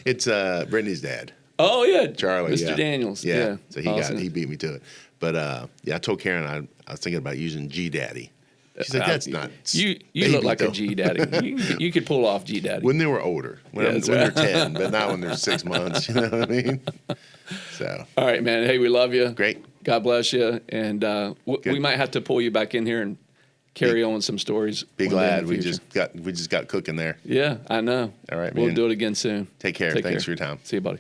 It's Brittany's dad, oh, yeah. Charlie. Mr. Yeah. Daniels. Yeah. So Awesome. he beat me to it. But yeah, I told Karen I was thinking about using G Daddy. She's like, that's not. You baby look like a though." G Daddy. You could pull off G Daddy. When they were older, when, Yeah, when that's they're right. 10, but not when they're 6 months. You know what I mean? So All right, man. Hey, we love you. great. God bless you. And we Good. might have to pull you back in here and carry on some stories. Be one day in glad the we future. just got cooking there. Yeah, I know. All right, We'll man. do it again soon. Take care. Thanks for your time. See you, buddy.